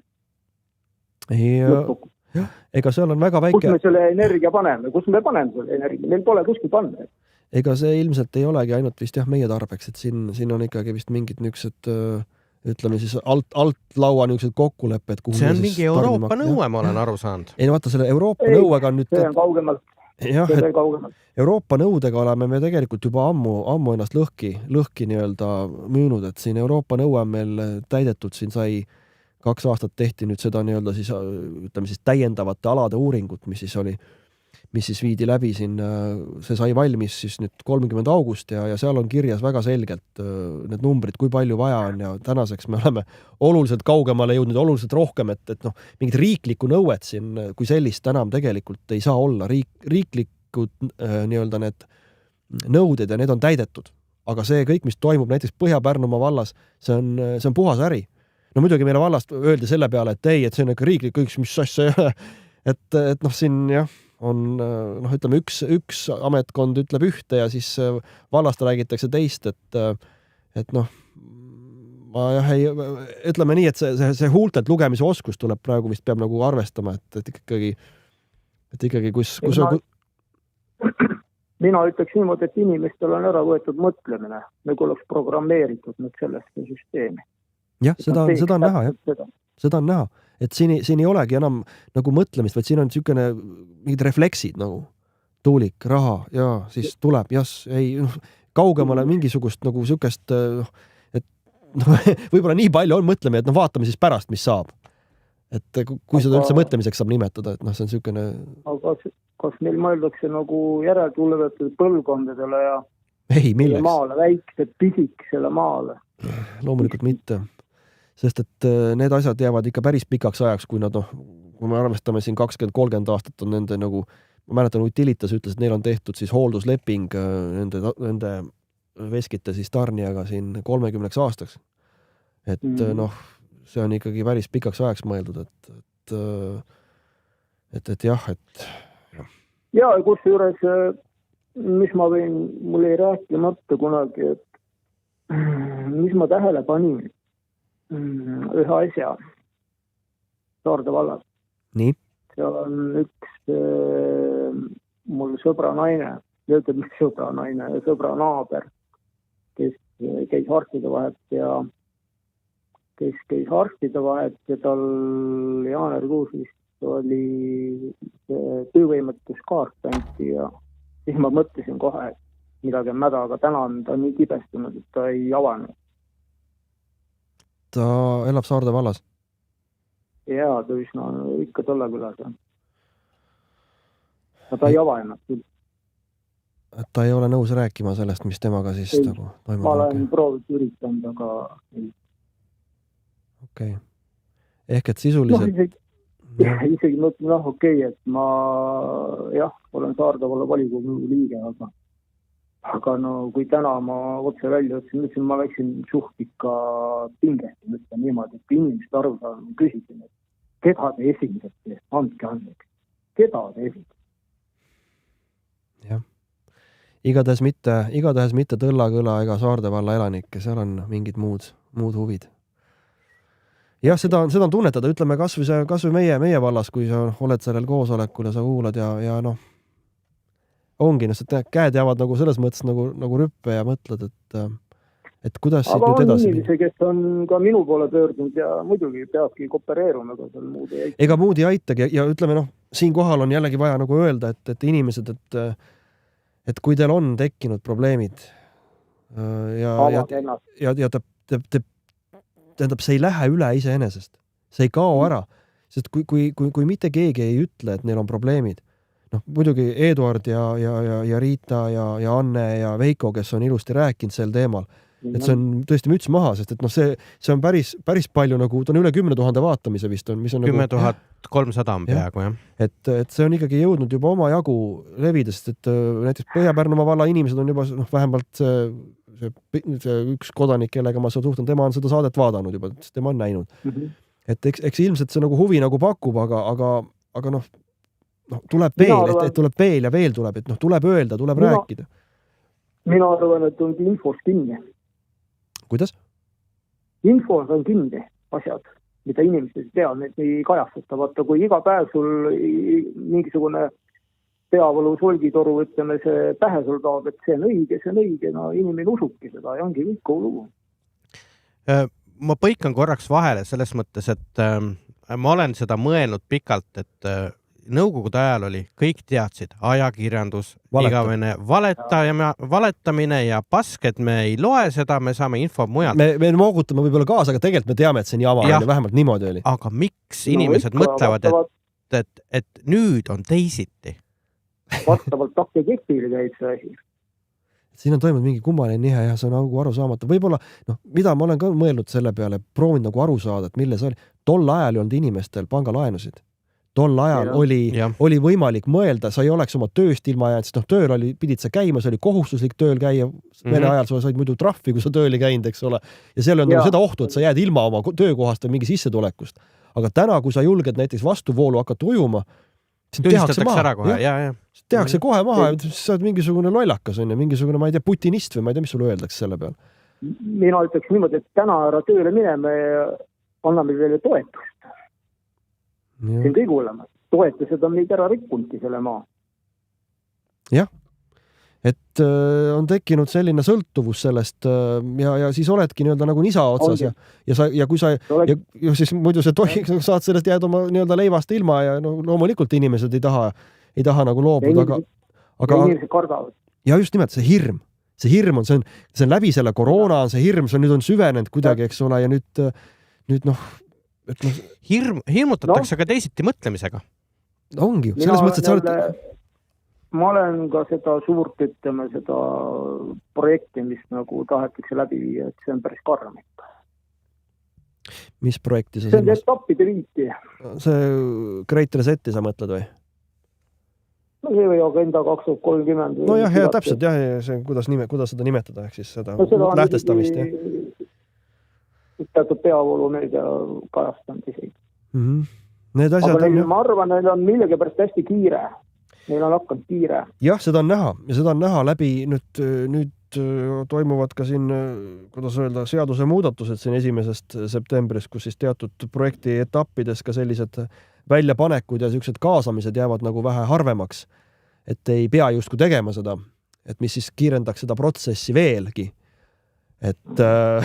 Ega seal on väga väike... Kus me selle energia paneme? Kus me paneme selle energia? Meil pole kuskil panna. Ega see ilmselt ei olegi ainult vist meie tarbeks, et siin on ikkagi vist mingid niisugused, ütleme siis alt laua niisugused kokkulepped. See on mingi Euroopa nõue, ma olen aru saanud. Ei, vaata, selle Euroopa nõuega on nüüd... See on kaugemalt. jah, et Euroopa nõudega oleme me tegelikult juba ammu ennast lõhki nii-öelda müünud, et siin Euroopa nõue on meil täidetud, siin sai 2 aastat tehti nüüd seda nii-öelda siis, ütleme siis täiendavate alade uuringut, mis siis viidi läbi siin, see sai valmis siis nüüd 30. august ja seal on kirjas väga selgelt need numbrid, kui palju vaja on ja tänaseks me oleme oluliselt kaugemale jõudnud, oluliselt rohkem, et noh, mingit riiklikku nõuet siin kui sellist enam tegelikult ei saa olla. Riiklikud nii-öelda need nõuded ja need on täidetud. Aga see kõik, mis toimub näiteks Põhja-Pärnumaa vallas, see on puhas äri. No muidugi meile vallast öeldi selle peale, et ei, et see on ikka riiklik üks, mis asja ei ole. Et noh, siin jah, on ütleme üks ametkond ütleb ühte ja siis vallast räägitakse teist, et noh, ma jah ei, ütleme nii, et see huultelt lugemise oskus tuleb praegu vist peab nagu arvestama, et ikkagi kus mina ütleks niimoodi, et inimestel on ära võetud mõtlemine, nagu oleks programmeeritud nüüd sellesse süsteemi. Jah, seda on näha, jah. Seda on näha, et siin ei olegi enam nagu mõtlemist, vaid siin on niisugune mingid refleksid nagu tuulik, raha ja siis tuleb, kaugemale mingisugust nagu niisugust, et võib-olla nii palju on mõtleme, et vaatame siis pärast, mis saab. Et kui seda üldse mõtlemiseks saab nimetada, et see on niisugune... Aga kas meil mõeldakse nagu järeltulevatel põlvkondadele ja ei, milleks? Maale, väikse pisikesele maale? Loomulikult mitte. Sest et need asjad jäävad ikka päris pikaks ajaks, kui kui me arvestame siin 20-30 aastat on nende nagu, ma mäletan, Utilitas ütles, et neil on tehtud siis hooldusleping nende veskite siis tarnijaga siin 30 aastaks. Et see on ikkagi päris pikaks ajaks mõeldud, et jah, et... Ja, kus juures, mis ma võin, mul ei rääkimata kunagi, et mis ma tähele panin ühe asja Saarde vallas. Nii? Seal on üks mul sõbra naine, sõbra naaber, kes käis arstide vahet ja tal jaanuarikuus vist oli töövõimetuskaart anti ja siis ma mõtlesin kohe, et midagi on mäda, aga täna on ta nii kibestunud, et ta ei avanud. Ta elab Saarde vallas? Jaa, ta üsna ikka tolle külas on. Ta ei ava ennast küll. Ta ei ole nõus rääkima sellest, mis temaga siis nagu toimub? Ma olen proovinud üritanud, aga ei. Okei. Ehk et sisuliselt... Isegi mõtlen, et ma olen Saarde valla volikogu liige, aga kui täna ma otse välja ütlesin, ma läksin suht ikka pingesti, mõtlen niimoodi, et inimesed aru saan, küsisin, et keda te esindate, andke andeks, keda te esindate? Jah. Igatahes mitte Tõllakõla ega Saarde valla elanikke, seal on mingid muud huvid. Jah, seda on tunnetada, ütleme kasvõi meie vallas, kui sa oled sellel koosolekul ja sa kuulad ja ongi, käed jäävad nagu selles mõttes nagu rüppe ja mõtled, et kuidas siit nüüd edasi. Aga on inimese, kes on ka minu poole pöördunud ja muidugi peabki koopereeruma, aga seal muud ei aita. Ega muud ei aitagi ja ütleme, siin kohal on jällegi vaja nagu öelda, et inimesed, et kui teil on tekkinud probleemid ja tähendab, see ei lähe üle iseenesest. See ei kao ära. Sest kui mitte keegi ei ütle, et neil on probleemid, muidugi Eduard ja Riita ja Anne ja Veiko, kes on ilusti rääkinud sel teemal, et see on tõesti müts maha, sest et see on päris palju nagu, ta on üle 10 000 vaatamise vist on, mis on 10 300 on peaaegu, jah. Et see on ikkagi jõudnud juba oma jagu levidest, et näiteks Põhja-Pärnumaa valla inimesed on juba vähemalt see üks kodanik, kellega ma suhtun, tema on seda saadet vaadanud juba, tema on näinud. Et eks ilmselt see nagu huvi nagu pakub, aga tuleb veel, et tuleb veel ja veel tuleb, et tuleb öelda, tuleb rääkida. Mina arvan, et on infos kinni. Kuidas? Infos on kinni asjad, mida inimesed teavad, need ei kajastata. Vaata, kui iga päev sul mingisugune peavalu solgitoru, ütleme, see pähe sul taab, et see on õige, inimene usubki seda ja ongi kõik lugu. Ma põikan korraks vahele selles mõttes, et ma olen seda mõelnud pikalt, et nõukogude ajal oli, kõik teadsid, ajakirjandus, igavene valetamine ja pask, et me ei loe seda, me saame info mujalt. Me moogutame võib-olla kaasa, aga tegelikult me teame, et see on jama, vähemalt niimoodi oli. Aga miks inimesed mõtlevad, et nüüd on teisiti? Vastavalt takkeketile käib see asi. Siin on toimunud mingi kummaline nihe ja see on nagu aru saamata. Võib-olla, mida ma olen ka mõelnud selle peale, proovinud nagu aru saada, et mille see oli. Tol ajal ei olnud inimestel pangalaenusid. Tol ajal oli võimalik mõelda, sa ei oleks oma tööst ilma jäänud, sest tööl pidid sa käima, see oli kohustuslik tööl käia. Vene ajal sa said muidu trahvi, kui sa tööl ei käinud, eks ole. Ja seal on nagu seda ohtu, et sa jääd ilma oma töökohast või mingi sissetulekust. Aga täna, kui sa julged näiteks vastuvoolu hakata ujuma, tehakse maha. Tehakse kohe maha ja sa oled mingisugune lollakas on ja mingisugune, ma ei tea, putinist või ma ei tea, mis sulle öeldakse selle peal. Mina ütleks niimoodi, et täna ära tööle mineme ja anname veel toetust. See on kõige hullem. Toetused on meid ära rikkunudki selle maa. Jah, et on tekkinud selline sõltuvus sellest ja siis oledki nii-öelda nagu nisa otsas ja kui sa ja siis muidu saad sellest jääda oma nii-öelda leivast ilma ja loomulikult inimesed ei taha nagu loobuda, aga inimesed kardavad. Ja just nimelt see hirm on, see on läbi selle koroona, see hirm, see nüüd on süvenenud kuidagi, eks ole, ja nüüd hirmutatakse ka teisiti mõtlemisega. Ongi, selles mõttes, et sa oled... Ma olen ka seda suurt, ütleme, seda projekti, mis nagu tahetakse läbi viia, et see on päris karm. Mis projekti sa see on etappide viiti. See Great Reseti sa mõtled või? No see või agenda 2030. No jah, täpselt, see, kuidas seda nimetada, ehk siis seda lähtestamist. Teatud peavoolu meedia kajastanud isegi. Need asjad aga ma arvan, et on millegi pärast hästi kiire. Meil on hakanud kiire. Jah, seda on näha ja seda on näha läbi nüüd toimuvad ka siin, kuidas öelda, seaduse muudatused siin 1. septembrist, kus siis teatud projekti etappides ka sellised väljapanekud ja sellised kaasamised jäävad nagu vähe harvemaks, et ei pea justkui tegema seda, et mis siis kiirendaks seda protsessi veelgi. Et jah,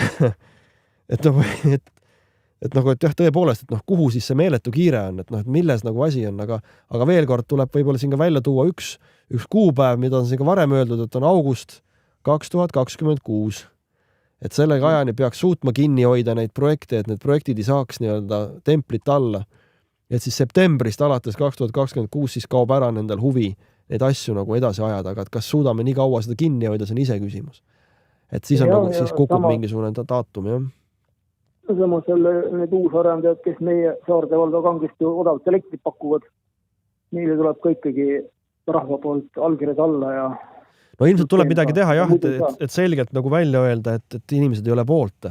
tõepoolest, et kuhu siis see meeletu kiire on, et milles nagu asi on, aga veel kord tuleb võib-olla siin ka välja tuua üks kuupäev, mida on siin ka varem öeldud, et on august 2026. Et sellega ajani peaks suutma kinni hoida neid projekte, et need projektid ei saaks nii-öelda templit alla. Et siis septembrist alates 2026 siis kaob ära nendel huvi neid asju nagu edasi ajada, aga et kas suudame nii kaua seda kinni hoida, see on ise küsimus. Et siis on nagu, siis kukub mingisugune daatum, jah. Samas need uusarendajad, kes meie Saarde valda kangesti odavalt elektrit pakuvad, neile tuleb ka ikkagi rahva poolt allkirjad alla ja... No ilmselt tuleb midagi teha, jah, et selgelt nagu välja öelda, et inimesed ei ole poolt.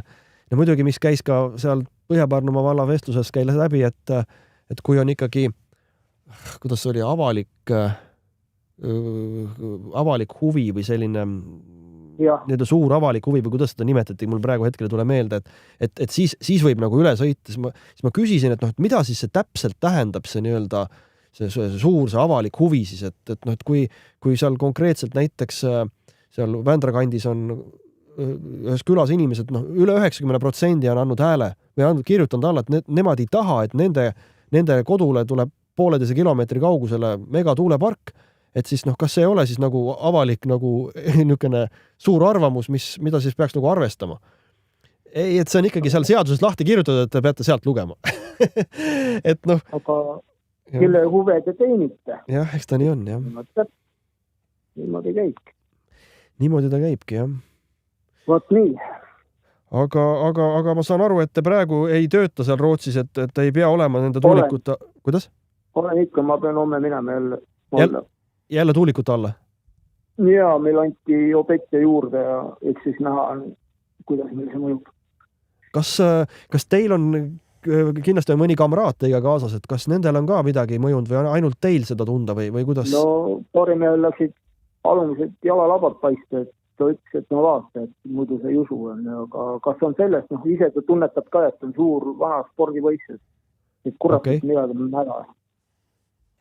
Ja muidugi, mis käis ka seal Põhja-Pärnumaa valla vestluses käi läbi, et kui on ikkagi, kuidas oli, avalik huvi või selline... Need suur avalik huvi või kuidas seda nimetati, mul praegu hetkel tule meelde, et siis võib nagu üle sõita. Siis ma küsisin, et mida siis see täpselt tähendab, see nii-öelda see suur, see avalik huvi siis, et kui seal konkreetselt näiteks seal Vändra kandis on ühes külas inimesed, üle 90% on andnud hääle või kirjutanud alla, et nemad ei taha, et nende kodule tuleb 1,5 kilomeetri kaugusele megatuulepark. Et siis kas see ei ole siis nagu avalik nagu niisugune suur arvamus, mida siis peaks nagu arvestama. Ei, et see on ikkagi seal seaduses lahti kirjutatud, et te peate sealt lugema. Et aga kelle huve te teenite? Jah, eks ta nii on, jah. Niimoodi käibki. Niimoodi ta käibki, jah. Vot nii. Aga ma saan aru, et te praegu ei tööta seal Rootsis, et ei pea olema nende tuulikute... Kuidas? Olen ikka, ma pean homme minema jälle tuulikute alla? Jaa, meil anti objekte juurde ja eks siis näha, kuidas meil see mõjub. Kas teil on kindlasti mõni kamraad teiega kaasas, et kas nendel on ka midagi mõjunud või on ainult teil seda tunda või kuidas? No parimehel läksid alumised jalalabad paista, et ta ütles, et vaata, et muidu see ei usu on, aga kas on sellest, ise ta tunnetab ka, et on suur vana spordivõistlus, et kurat, midagi on häda.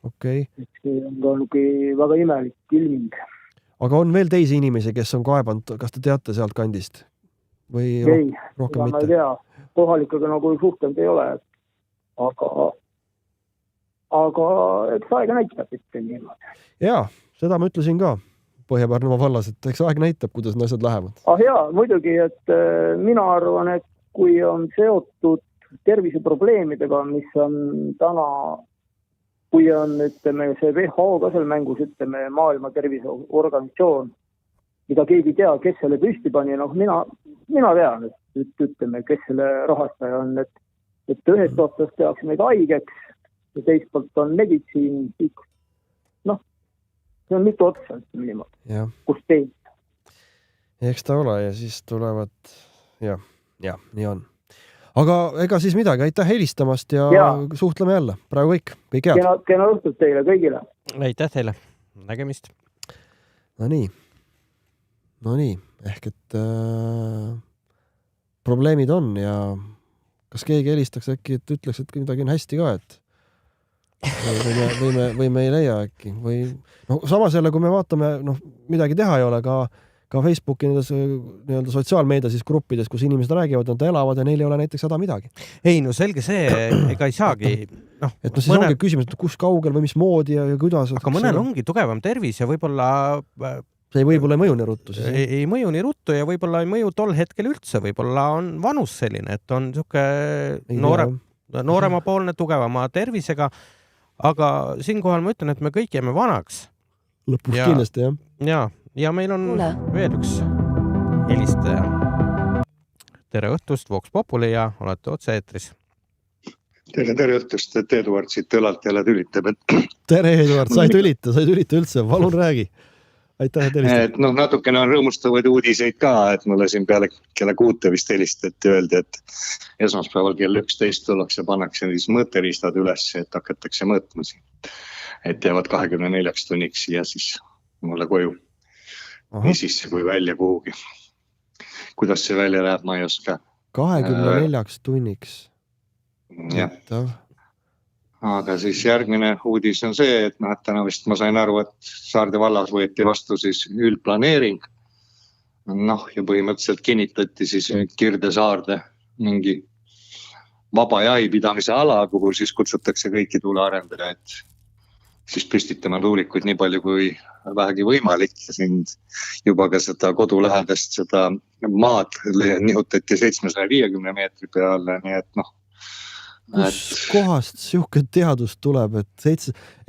Okay. See on ka väga imelik ilming. Aga on veel teisi inimesi, kes on kaebanud, kas te teate sealt kandist? Või rohkem mitte? Ma ei tea, kohalikega nagu suhtlenud ei ole, aga aga eks aeg näitab, et niimoodi. Jaa, seda ma ütlesin ka Põhja-Pärnumaa vallas, et eks aeg näitab, kuidas need asjad lähevad. Jaa, muidugi, et mina arvan, et kui on seotud terviseprobleemidega, mis on täna, kui on, ütleme, see WHO ka seal mängus, ütleme, Maailma Terviseorganisatsioon, mida keegi tea, kes selle püsti pani, mina tean, et ütleme, kes selle rahastaja on, et ühest otsast tehakse meid haigeks ja teist poolt on meditsiin, see on mitu otsa, niimoodi, kus teed. Eks ta ole ja siis tulevad, ja, nii on. Aga ega siis midagi, aitäh helistamast ja suhtleme jälle. Praegu kõik head. Kena õhtut teile kõigile. Aitäh teile. Nägemist. No nii, ehk et probleemid on ja kas keegi helistaks äkki, et ütleks, et midagi on hästi ka, et või me ei leia äkki või samas jälle, kui me vaatame, midagi teha ei ole ka Facebooki nii-öelda sotsiaalmeedia siis gruppides, kus inimesed räägivad, nad elavad ja neil ei ole näiteks häda midagi. Ei, selge see, ega ei saagi. Et siis ongi küsimus, et kus kaugel või mis moodi ja kuidas. Aga mõnel ongi tugevam tervis ja võib-olla see võib-olla ei mõju nii ruttu. Ei mõju nii ruttu ja võib-olla ei mõju tol hetkel üldse. Võib-olla on vanus selline, et on siuke nooremapoolne, tugevama tervisega. Aga siinkohal ma ütlen, et me kõik jääme vanaks. Lõpuks kindlasti, jah. Ja meil on veel üks helistaja. Tere õhtust, Vox Populi ja olete otse eetris. Tere õhtust, et Eduard siit õlalt jälle tülitab. Tere Eduard, sa ei tülita üldse, palun räägi. Aitäh, et helistab. Natukene on rõõmustavaid uudiseid ka, et mulle siin peale kella 6 vist helistati öeldi, et esmaspäeval kell 11 tullakse ja pannakse siis mõõteriistad üles, et hakatakse mõõtma siin. Et jäävad 24 tunniks ja siis mulle koju. Nii sisse kui välja kuhugi. Kuidas see välja läheb, ma ei oska. 24 tunniks. Jah. Aga siis järgmine uudis on see, et täna vist ma sain aru, et Saarde vallas võeti vastu siis üldplaneering. Ja põhimõtteliselt kinnitati siis Kirde Saarde mingi vaba jahipidamise ala, kuhu siis kutsutakse kõiki tuulearendajaid siis püstitama tuulikuid nii palju kui vähegi võimalik ja sind juba ka seda kodulähedast seda maad nihutati 750 meetri peale, nii et Kus kohast siuke teadus tuleb, et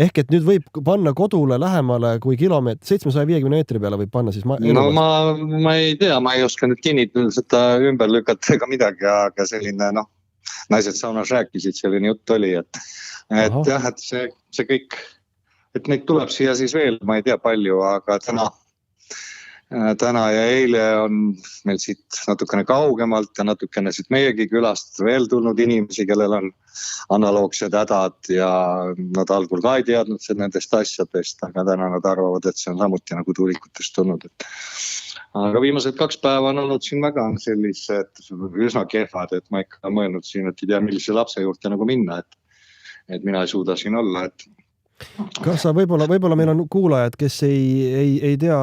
ehk et nüüd võib panna kodule lähemale kui 750 meetri peale võib panna siis ma ei tea, ma ei oska nüüd kinnitada seda ümber lükata ega midagi, aga selline naised saunas rääkisid, selline jutt oli, et jah, et see kõik et neid tuleb siia siis veel, ma ei tea palju, aga täna ja eile on meil siit natukene kaugemalt ja natukene siit meiegi külast veel tulnud inimesi, kellel on analoogsed hädad ja nad algul ka ei teadnud nendest asjadest, aga täna nad arvavad, et see on samuti nagu tuulikutest tulnud. Aga viimased 2 päeva on olnud siin väga sellised üsna kehvad, et ma ikka mõelnud siin, et ei tea, millise lapse juurde nagu minna, et mina ei suuda siin olla, Kas sa võib-olla meil on kuulajad, kes ei tea,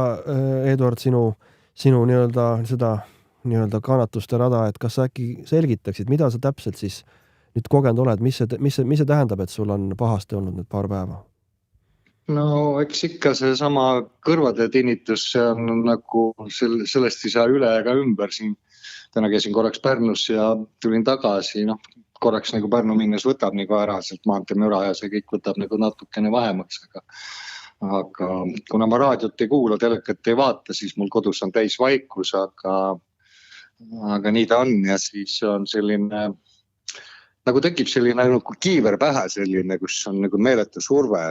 Eduard, sinu nii-öelda seda nii-öelda kannatuste rada, et kas sa äkki selgitaksid, mida sa täpselt siis nüüd kogenud oled, mis see tähendab, et sul on pahasti olnud need paar päeva? Eks ikka see sama kõrvade tinnitus, see on nagu sellest ei saa üle ega ümber siin. Täna käisin korraks Pärnus ja tulin tagasi, korraks nagu Pärnu minnes võtab nagu ära sealt maanteemüra ja see kõik võtab nagu natukene vahemaks, aga kuna ma raadiot ei kuula, telekat ei vaata, siis mul kodus on täis vaikus, aga nii ta on ja siis on selline, nagu tekib selline nagu kiiver pähe selline, kus on nagu meeletu surve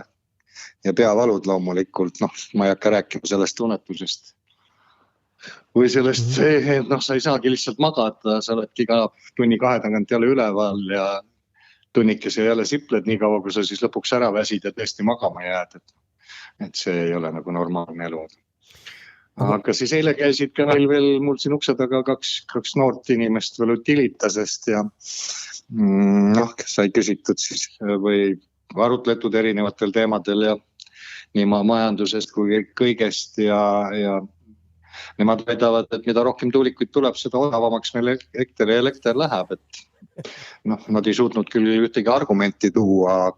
ja peavalud loomulikult, ma ei hakka rääkima sellest tunnetusest. Või sellest, sa ei saagi lihtsalt magada, sa oledki iga tunni 2 tagant jälle üleval ja tunnikese jälle sipled nii kaua, kui sa siis lõpuks ära väsid ja tõesti magama jääd. Et see ei ole nagu normaalne elu. Aga siis eile käisid ka veel mul siin ukse taga 2 noort inimest veel Utilitasest ja sai küsitud siis või arutletud erinevatel teemadel ja nii majandusest kui kõigest ja nemad väidavad, et mida rohkem tuulikuid tuleb, seda odavamaks meil elekter läheb, et nad ei suutnud küll ühtegi argumenti tuua,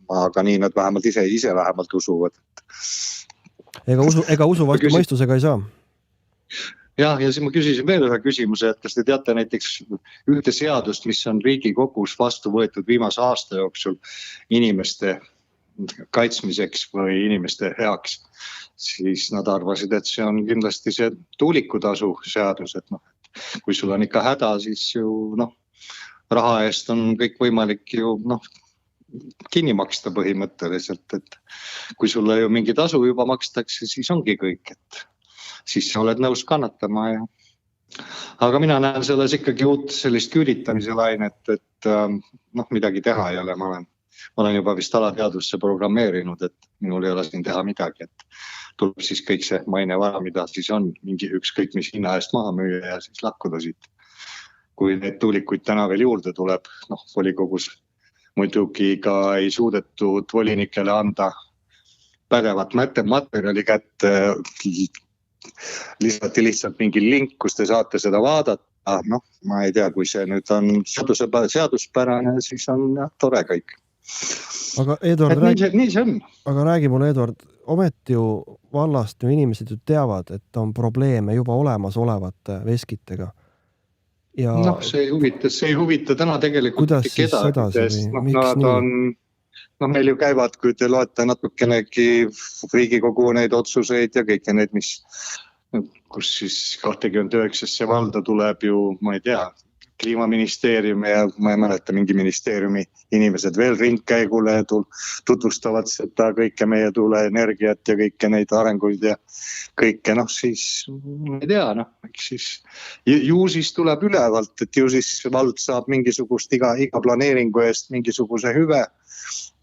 aga nii nad vähemalt ise vähemalt usuvad. Ega usu vastu mõistusega ei saa. Ja siis ma küsisin veel ühe küsimuse, et kas te teate näiteks ühte seadust, mis on Riigikogus vastu võetud viimase aasta jooksul inimeste kaitsmiseks või inimeste heaks, siis nad arvasid, et see on kindlasti see tuulikutasu seadus, et kui sul on ikka häda, siis ju raha eest on kõik võimalik ju kinni maksta põhimõtteliselt, et kui sulle ju mingi tasu juba makstakse, siis ongi kõik, et siis sa oled nõus kannatama ja aga mina näen selles ikkagi uut sellist küülitamise lainet, et midagi teha ei ole, ma olen juba vist alateadusse programmeerinud, et minul ei ole siin teha midagi, et tuleb siis kõik see mainevara, mida siis on mingi ükskõik mis hinna eest maha müüa ja siis lakkuda siit. Kui need tuulikuid täna veel juurde tuleb, volikogus muidugi ka ei suudetud volinikele anda pädevat materjali kätte, lisati lihtsalt mingi link, kus te saate seda vaadata, ma ei tea, kui see nüüd on seaduspärane, siis on tore kõik. Aga Eduard, nii see on. Aga räägi mulle, Eduard, ometi ju vallast ju inimesed ju teavad, et on probleeme juba olemas olevate veskitega. Ja see ei huvita täna tegelikult kuidas siis edasi või miks nii? Meil ju käivad, kui te loete natukenegi Riigikogu neid otsuseid ja kõike need, kus siis 29. valda tuleb ju, ma ei tea, Kliimaministeeriumi ja ma ei mäleta mingi ministeeriumi inimesed veel ringkäigule tutvustavad seda kõike meie tuuleenergiat ja kõike neid arenguid ja kõike, siis ma ei tea, eks siis ju siis tuleb ülevalt, et ju siis vald saab mingisugust iga planeeringu eest mingisuguse hüve.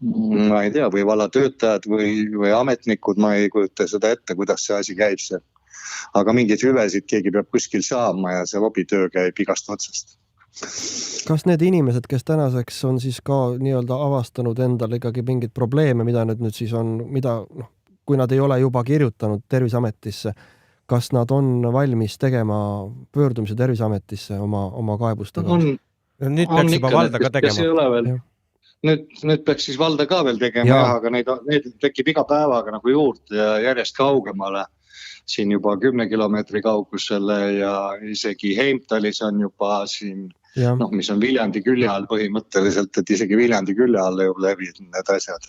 Ma ei tea, või vallatöötajad või ametnikud, ma ei kujuta seda ette, kuidas see asi käib see. Aga mingeid hüvesid keegi peab kuskil saama ja see lobitöö käib igast otsast. Kas need inimesed, kes tänaseks on siis ka nii-öelda avastanud endal ikkagi mingid probleeme, mida nüüd siis on, kui nad ei ole juba kirjutanud Terviseametisse, kas nad on valmis tegema pöördumise Terviseametisse oma kaebustega? Nüüd peaks juba valda ka tegema. Nüüd peaks siis valda ka veel tegema, aga neid tekib iga päevaga nagu juurde ja järjest kaugemale. Siin juba 10 kilomeetri kaugusele ja isegi Heimtalis on juba siin, mis on Viljandi külje all põhimõtteliselt, et isegi Viljandi külje all ju levinud need asjad.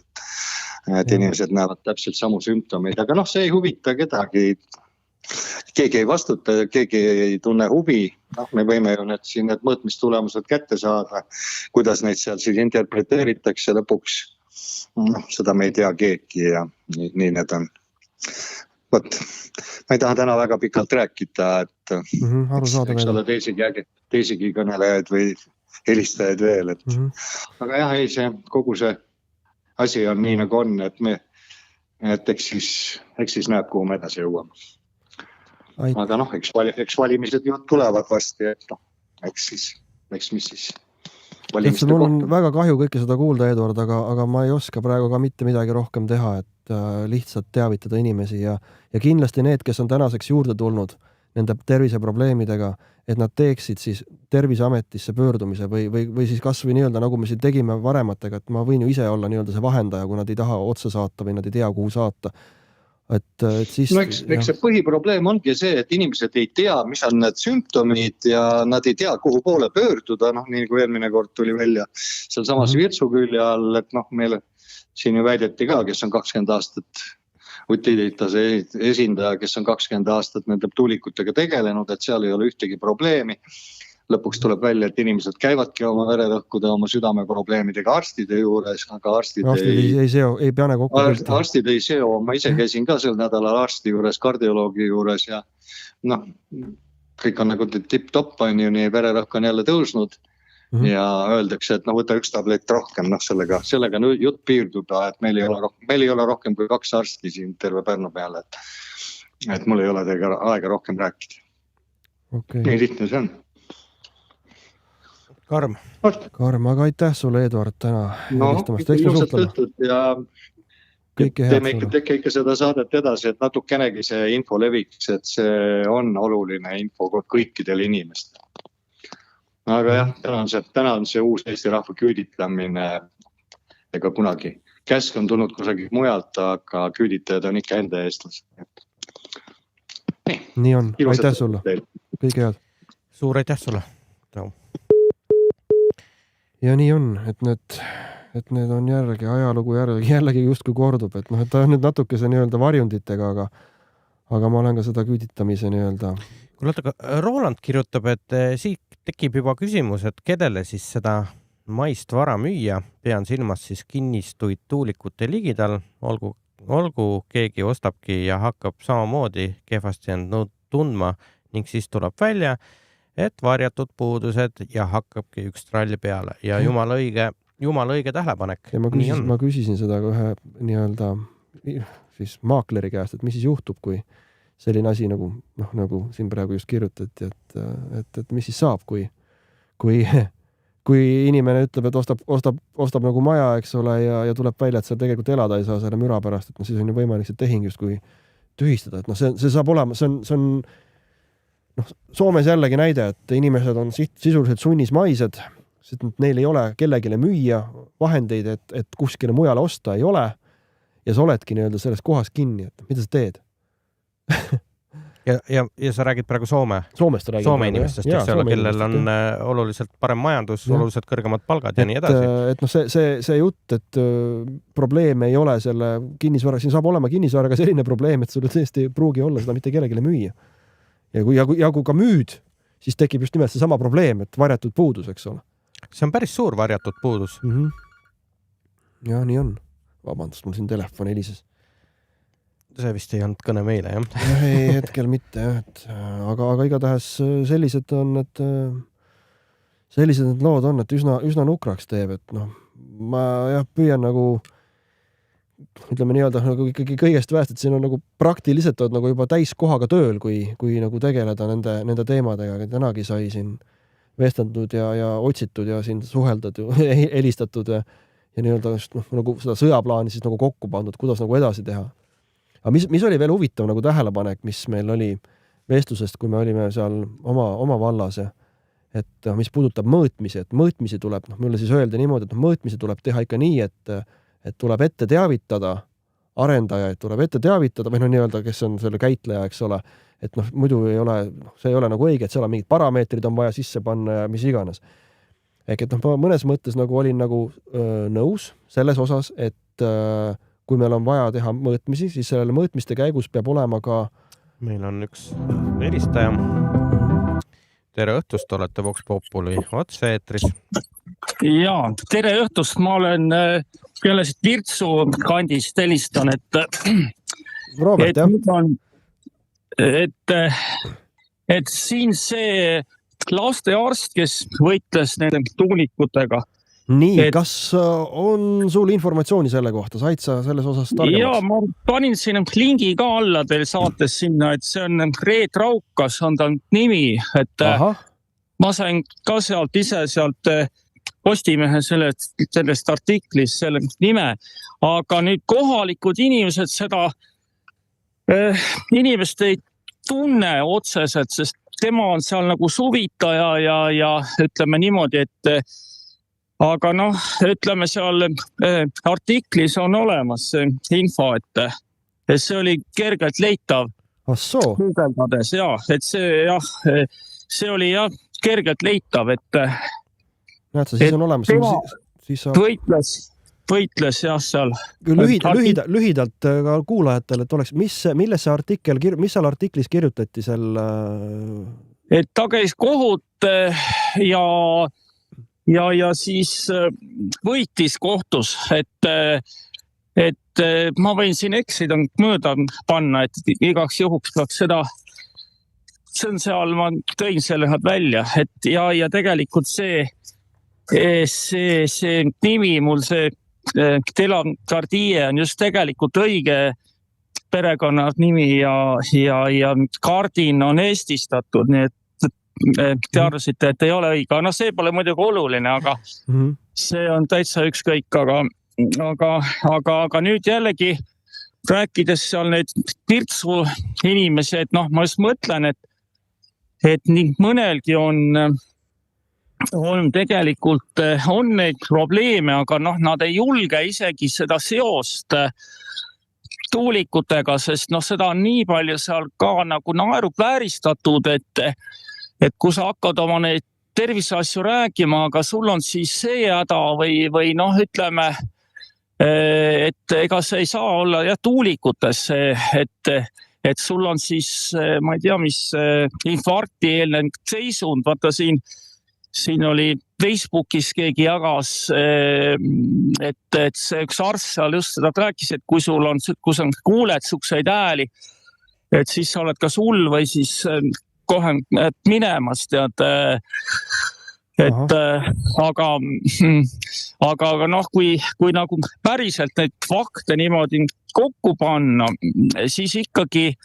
Et inimesed näevad täpselt samu sümptomeid, aga see ei huvita kedagi. Keegi ei vastuta, keegi ei tunne huvi. Me võime ju need mõõtmistulemused kätte saada, kuidas neid seal siis interpreteeritakse lõpuks. Seda me ei tea keegi ja nii need on. Ma ei taha täna väga pikalt rääkida, et eks ole teisigi kõnelejaid või helistajaid veel. Aga jah, see kogu see asi on nii nagu on, et eks siis näeb, kuhu me edasi jõuame. Aga eks valimised ju tulevad vasti, et eks mis siis valimiste kohta. Mul on väga kahju kõike seda kuulda, Eduard, aga ma ei oska praegu ka mitte midagi rohkem teha, et lihtsalt teavitada inimesi ja kindlasti need, kes on tänaseks juurde tulnud nende terviseprobleemidega, et nad teeksid siis Terviseametisse pöördumise või siis kas või nii-öelda, nagu me siin tegime varematega, et ma võin ju ise olla nii-öelda see vahendaja, kui nad ei taha otsa saata või nad ei tea, kuhu saata. Et siis, eks see põhiprobleem ongi see, et inimesed ei tea, mis on need sümptomid ja nad ei tea, kuhu poole pöörduda, nii kui eelmine kord tuli välja seal samas Virtsu külje all, et meile siin ju väideti ka, kes on 20 aastat Utilitas esindaja, kes on 20 aastat nende tuulikutega tegelenud, et seal ei ole ühtegi probleemi. Lõpuks tuleb välja, et inimesed käivadki oma vererõhkude, oma südameprobleemidega arstide juures, aga arstid ei seo. Ma ise käisin ka sel nädalal arsti juures, kardioloogi juures ja kõik on nagu tipp-topp, on ju, nii vererõhk on jälle tõusnud ja öeldakse, et võta üks tablett rohkem, sellega jutt piirduda, et meil ei ole rohkem kui 2 arsti siin terve Pärnu peale, et mul ei ole teiega aega rohkem rääkida. Nii lihtne see on. Karm, aga aitäh sulle, Eduard, täna helistamast. Ilusat õhtut ja Tehke ikka seda saadet edasi, et natukenegi see info leviks, et see on oluline info kõikidele inimestele. Aga jah, täna on see uus Eesti rahva küüditamine ega kunagi. Käsk on tulnud kusagil mujalt, aga küüditajad on ikka enda eestlased. Nii on, aitäh sulle. Kõige head. Suur aitäh sulle. Ja nii on, et need on ajalugu jällegi justkui kordub, et ta on nüüd natukese nii-öelda varjunditega, aga ma olen ka seda küüditamise nii-öelda. Roland kirjutab, et siit tekib juba küsimus, et kellele siis seda maist vara müüa, pean silmas siis kinnistuid tuulikute ligidal, olgu keegi ostabki ja hakkab samamoodi kehvasti end tundma ning siis tuleb välja, et varjatud puudused ja hakkabki üks tralli peale ja jumala õige tähelepanek. Ja ma küsisin seda ka ühe nii-öelda siis maakleri käest, et mis siis juhtub, kui selline asi nagu siin praegu just kirjutati, et mis siis saab, kui inimene ütleb, et ostab nagu maja, eks ole, ja tuleb välja, et seal tegelikult elada ei saa selle müra pärast, et siis on ju võimalik see tehing just kui tühistada, et see saab olema, see on Soomes jällegi näide, et inimesed on sisuliselt sunnismaised, sest neil ei ole kellegile müüa vahendeid, et kuskile mujale osta ei ole ja sa oledki nii-öelda selles kohas kinni, et mida sa teed? ja sa räägid praegu Soomest räägid. Soome inimestest, kellel on oluliselt parem majandus, oluliselt kõrgemad palgad ja nii edasi. Et see jutt, et probleem ei ole selle kinnisvara, siin saab olema kinnisvaraga selline probleem, et sul tõesti ei pruugi olla seda mitte kellegile müüa. Ja kui ka müüd, siis tekib just nimelt see sama probleem, et varjatud puudus, eks ole. See on päris suur varjatud puudus. Ja nii on. Vabandust, mul siin telefon helises. See vist ei olnud kõne meile, jah? Ei, hetkel mitte, aga igatahes sellised need lood on, et üsna nukraks teeb, et ma püüan nagu ütleme nii-öelda nagu ikkagi kõigest väest, et siin on nagu praktiliselt on nagu juba täiskohaga tööl, kui nagu tegeleda nende teemadega, aga tänagi sai siin vestandud ja otsitud ja siin suheldud, helistatud ja nii-öelda nagu seda sõjaplaani siis nagu kokku pandud, kuidas nagu edasi teha. Aga mis oli veel huvitav nagu tähelepanek, mis meil oli vestlusest, kui me olime seal oma vallas, et mis puudutab mõõtmisi, et mõõtmisi tuleb, mulle siis öelda niimoodi, et mõõtmisi tuleb teha ikka nii, et tuleb ette teavitada, arendajaid tuleb ette teavitada, või nii-öelda, kes on selle käitleja, eks ole, et muidu see ei ole nagu õige, et seal on mingid parameetrid on vaja sisse panna ja mis iganes. Et ma mõnes mõttes nagu olin nagu nõus selles osas, et kui meil on vaja teha mõõtmisi, siis sellele mõõtmiste käigus peab olema ka... Meil on üks helistaja. Tere õhtust, olete Vox Populi otse eetris. Jaa, tere õhtust, ma olen peale siit Virtsu kandist helistan, Robert, et siin see lastearst, kes võitles nende tuulikutega. Nii, kas on sul informatsiooni selle kohta? Said sa selles osas targemaks? Jaa, ma panin siin lingi ka alla teil saates sinna, et see on Reet Raukas on tal nimi, et ma sain ka sealt Postimehe sellest artiklis selle nime, aga nüüd kohalikud inimesed seda inimest ei tunne otseselt, sest tema on seal nagu suvitaja ja ütleme niimoodi, et aga ütleme seal artiklis on olemas info, et see oli kergelt leitav. Googleldades, et see oli kergelt leitav, et näed sa, siis on olemas. Võitles seal. Lühidalt ka kuulajatele, et oleks, mis seal artiklis kirjutati seal? Et ta käis kohut ja siis võitis kohtus, et ma võin siin eksida mööda panna, et igaks juhuks peaks seda, see on seal, ma tõin selle välja, et ja tegelikult see nimi mul, see Delagardie on just tegelikult õige perekonna nimi ja Kardin on eestistatud, nii et te arvasite, et ei ole õige. See pole muidugi oluline, aga see on täitsa ükskõik, aga nüüd jällegi rääkides seal need Virtsu inimesi, et noh, ma just mõtlen, et nii mõnelgi on tegelikult on neid probleeme, aga noh, nad ei julge isegi seda seost tuulikutega, sest noh, seda on nii palju seal ka nagu naeruvääristatud, et kui sa hakkad oma neid terviseasju rääkima, aga sul on siis see häda või noh, ütleme, et ega see ei saa olla jah tuulikutes, et sul on siis, ma ei tea, mis infarkti eelnev seisund, vaata siin oli Facebookis keegi jagas, et see üks arst seal just seda rääkis, et kui sa kuuled sukseid hääli, et siis sa oled kas hull või siis kohe minemas, tead. Aga noh, kui nagu päriselt neid fakte niimoodi kokku panna, siis ikkagi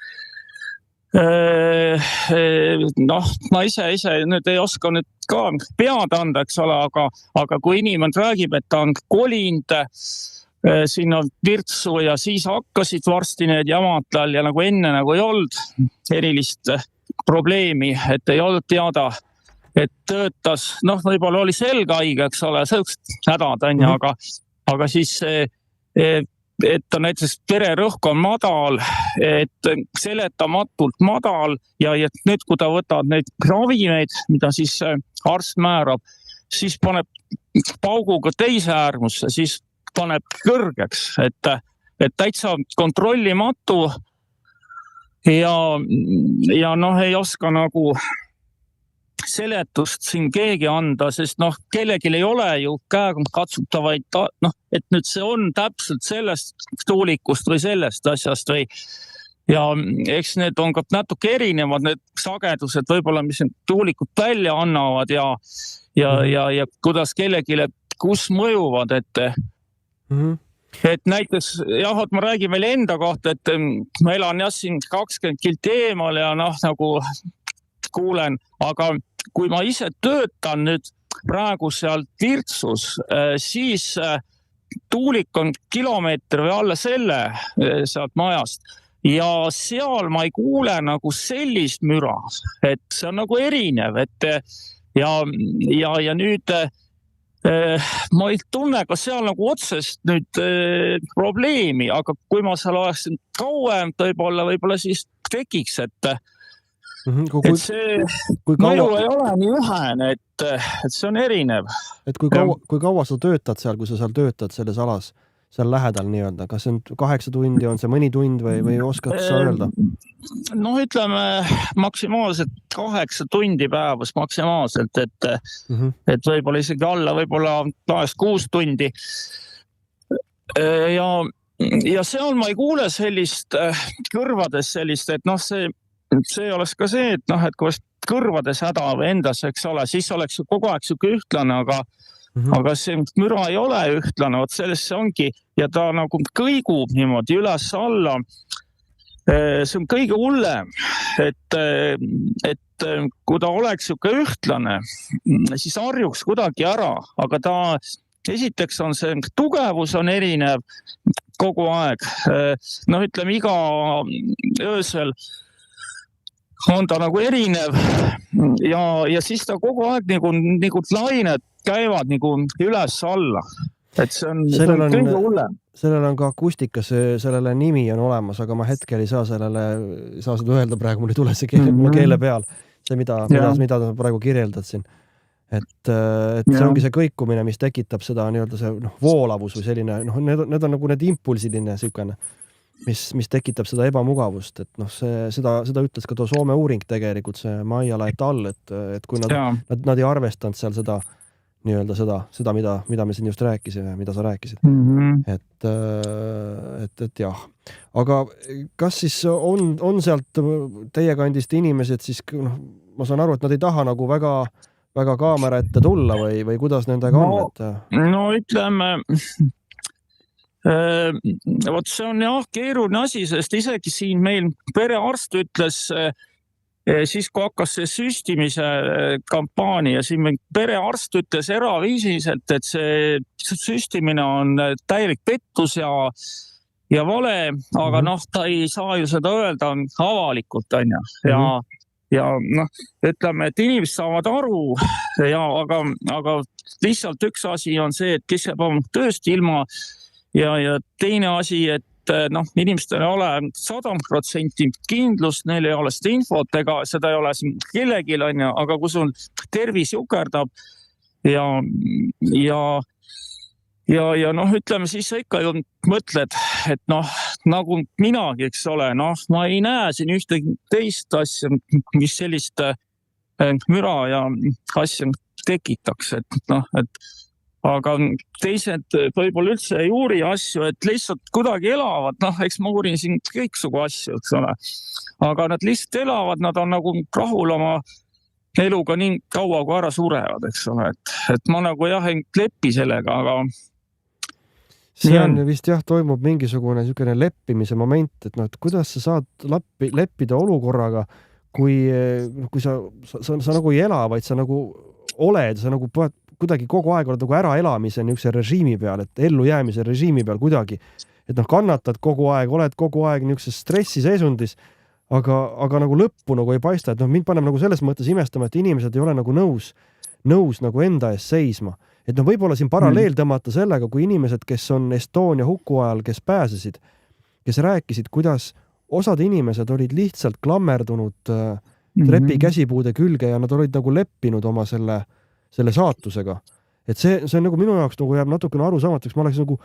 noh, ma ise nüüd ei oska nüüd ka pead anda, eks ole, aga kui inimene räägib, et ta on kolinud sinna Virtsu ja siis hakkasid varsti need jamad tal ja nagu enne nagu ei olnud erilist probleemi, et ei olnud teada, et töötas, noh, võib-olla oli selgaige, eks ole, sõõkst hädad on ju, aga siis et on näiteks vererõhk on madal, et seletamatult madal ja nüüd, kui ta võtab neid ravimeid, mida siis arst määrab, siis paneb pauguga teise äärmusse, siis paneb kõrgeks, et täitsa kontrollimatu ja noh, ei oska nagu seletust siin keegi anda, sest noh, kellelgi ei ole ju käega katsutavaid, noh, et nüüd see on täpselt sellest tuulikust või sellest asjast või ja eks need on ka natuke erinevad, need sagedused võib-olla, mis need tuulikud välja annavad ja kuidas kellelegi kus mõjuvad, et näiteks jah, ma räägin veel enda kohta, et ma elan jah siin 20 kilt eemal ja noh, nagu kuulen, aga kui ma ise töötan nüüd praegu seal Virtsus, siis tuulik on kilomeeter või alla selle sealt majast ja seal ma ei kuule nagu sellist müra, et see on nagu erinev, et ja nüüd ma ei tunne ka seal nagu otsest nüüd probleemi, aga kui ma seal oleksin kauem, võib-olla siis tekiks, et see mõju ei ole nii ühene, et see on erinev. Et kui kaua sa töötad seal, kui sa seal töötad selles alas, seal lähedal nii-öelda, kas see on 8 tundi, on see mõni tund või oskad sa öelda? No ütleme maksimaalselt 8 tundi päevas maksimaalselt, et võib-olla isegi alla, võib-olla 6 tundi. Ja seal ma ei kuule sellist kõrvades sellist, et noh, see oleks ka see, et noh, et kui kõrvades häda või endas, eks ole, siis oleks kogu aeg siuke ühtlane, aga see müra ei ole ühtlane, vot sellest see ongi ja ta nagu kõigub niimoodi üles-alla. See on kõige hullem, et kui ta oleks siuke ühtlane, siis harjuks kuidagi ära, aga ta esiteks on see tugevus on erinev kogu aeg. No ütleme iga öösel on ta nagu erinev ja siis ta kogu aeg nagu lained käivad nagu üles-alla, et see on kõige hullem. Sellel on ka akustikas, sellele nimi on olemas, aga ma hetkel ei saa seda öelda praegu, mul ei tule see keele peal, see mida sa praegu kirjeldad siin. Et see ongi see kõikumine, mis tekitab seda nii-öelda see voolavus või selline, need on nagu need impulsiline sükene. Mis tekitab seda ebamugavust, et seda ütles ka too Soome uuring tegelikult, see Maijala et all, et kui nad ei arvestanud seal seda nii-öelda seda, mida me siin just rääkisime, mida sa rääkisid. Et jah. Aga kas siis on sealt teie kandist inimesed siis, ma saan aru, et nad ei taha nagu väga kaamera ette tulla või kuidas nendega on? No ütleme, vot see on jah keeruline asi, sest isegi siin meil perearst ütles, siis kui hakkas see süstimise kampaania, siin perearst ütles eraviisiliselt, et see süstimine on täielik pettus ja vale, aga ta ei saa ju seda öelda avalikult, on ju. Ja ütleme, et inimesed saavad aru, aga lihtsalt üks asi on see, et kes jääb oma tööst ilma ja teine asi, et inimestel ei ole 100% kindlust, neil ei ole seda infot, ega seda ei ole siin kellelgi, on ju, aga kui sul tervis jukerdab ja ütleme, siis sa ikka ju mõtled, et nagu minagi, eks ole, ma ei näe siin ühtegi teist asja, mis sellist müra ja asja tekitaks, et aga teised võib-olla üldse ei uuri asju, et lihtsalt kuidagi elavad, eks ma uurin siin kõiksugu asju, eks ole, aga nad lihtsalt elavad, nad on nagu rahul oma eluga nii kaua, kui ära surevad, eks ole, et ma nagu ei lepi sellega, aga see on vist toimub mingisugune niisugune leppimise moment, et kuidas sa saad leppida olukorraga, kui sa nagu ei ela, vaid sa nagu oled, sa nagu kuidagi kogu aeg oled nagu äraelamise niisuguse režiimi peal, et ellujäämise režiimi peal kuidagi, et kannatad kogu aeg, oled kogu aeg niisuguses stressiseisundis, aga nagu lõppu nagu ei paista, et mind paneb nagu selles mõttes imestama, et inimesed ei ole nagu nõus nagu enda ees seisma. Et võib-olla siin paralleel tõmmata sellega, kui inimesed, kes on Estonia huku ajal, kes pääsesid, kes rääkisid, kuidas osad inimesed olid lihtsalt klammerdunud trepi käsipuude külge ja nad olid nagu leppinud oma selle saatusega. Et see on nagu minu jaoks nagu jääb natukene arusaamatuks, ma oleks nagu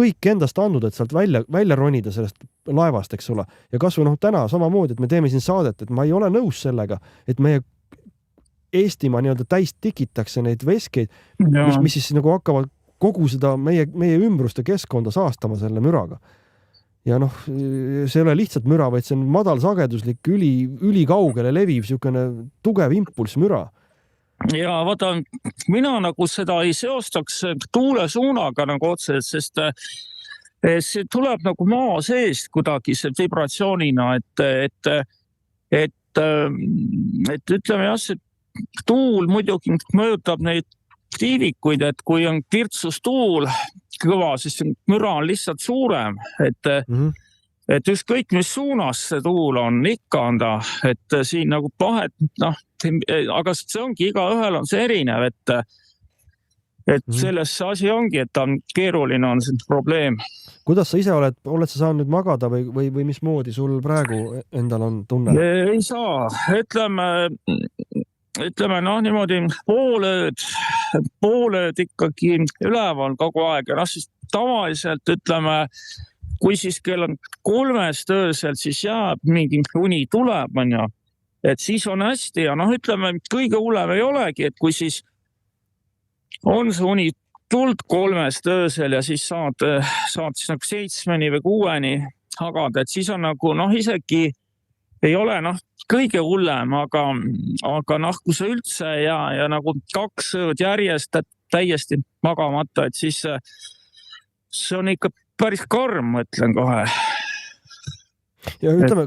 kõik endast andnud, et sealt välja ronida sellest laevast, eks ole. Ja kas või täna samamoodi, et me teeme siin saadet, et ma ei ole nõus sellega, et meie Eestimaa nii-öelda täis tikitakse neid veskeid, mis siis nagu hakkavad kogu seda meie ümbrust ja keskkonda saastama selle müraga. Ja see ei ole lihtsalt müra, vaid see on madalsageduslik, ülikaugele leviv niisugune tugev impulssmüra. Ja vaata, mina nagu seda ei seostaks tuulesuunaga nagu otseselt, sest see tuleb nagu maa seest kuidagi see vibratsioonina, et ütleme jah, see tuul muidugi mõjutab neid tiivikuid, et kui on kirtsus tuul kõva, siis müra on lihtsalt suurem, et ükskõik mis suunas see tuul on, ikka on ta, et siin nagu pahet, aga see ongi, igaühel on see erinev, et selles see asi ongi, et on keeruline on see probleem. Kuidas sa ise oled sa saanud nüüd magada või mismoodi sul praegu endal on tunne? Ei saa, ütleme niimoodi poolööd ikkagi üleval kogu aeg ja siis tavaliselt ütleme, kui siis kell on 3 öösel, siis jääb mingi uni tuleb, et siis on hästi ja ütleme, kõige hullem ei olegi, et kui siis on see uni tuld 3 öösel ja siis saad siis nagu 7 või 6 hagada, et siis on nagu isegi ei ole kõige hullem, aga kui sa üldse ja nagu 2 ööd järjest täiesti magamata, et siis see on ikka päris karm, mõtlen kohe. Ja ütleme,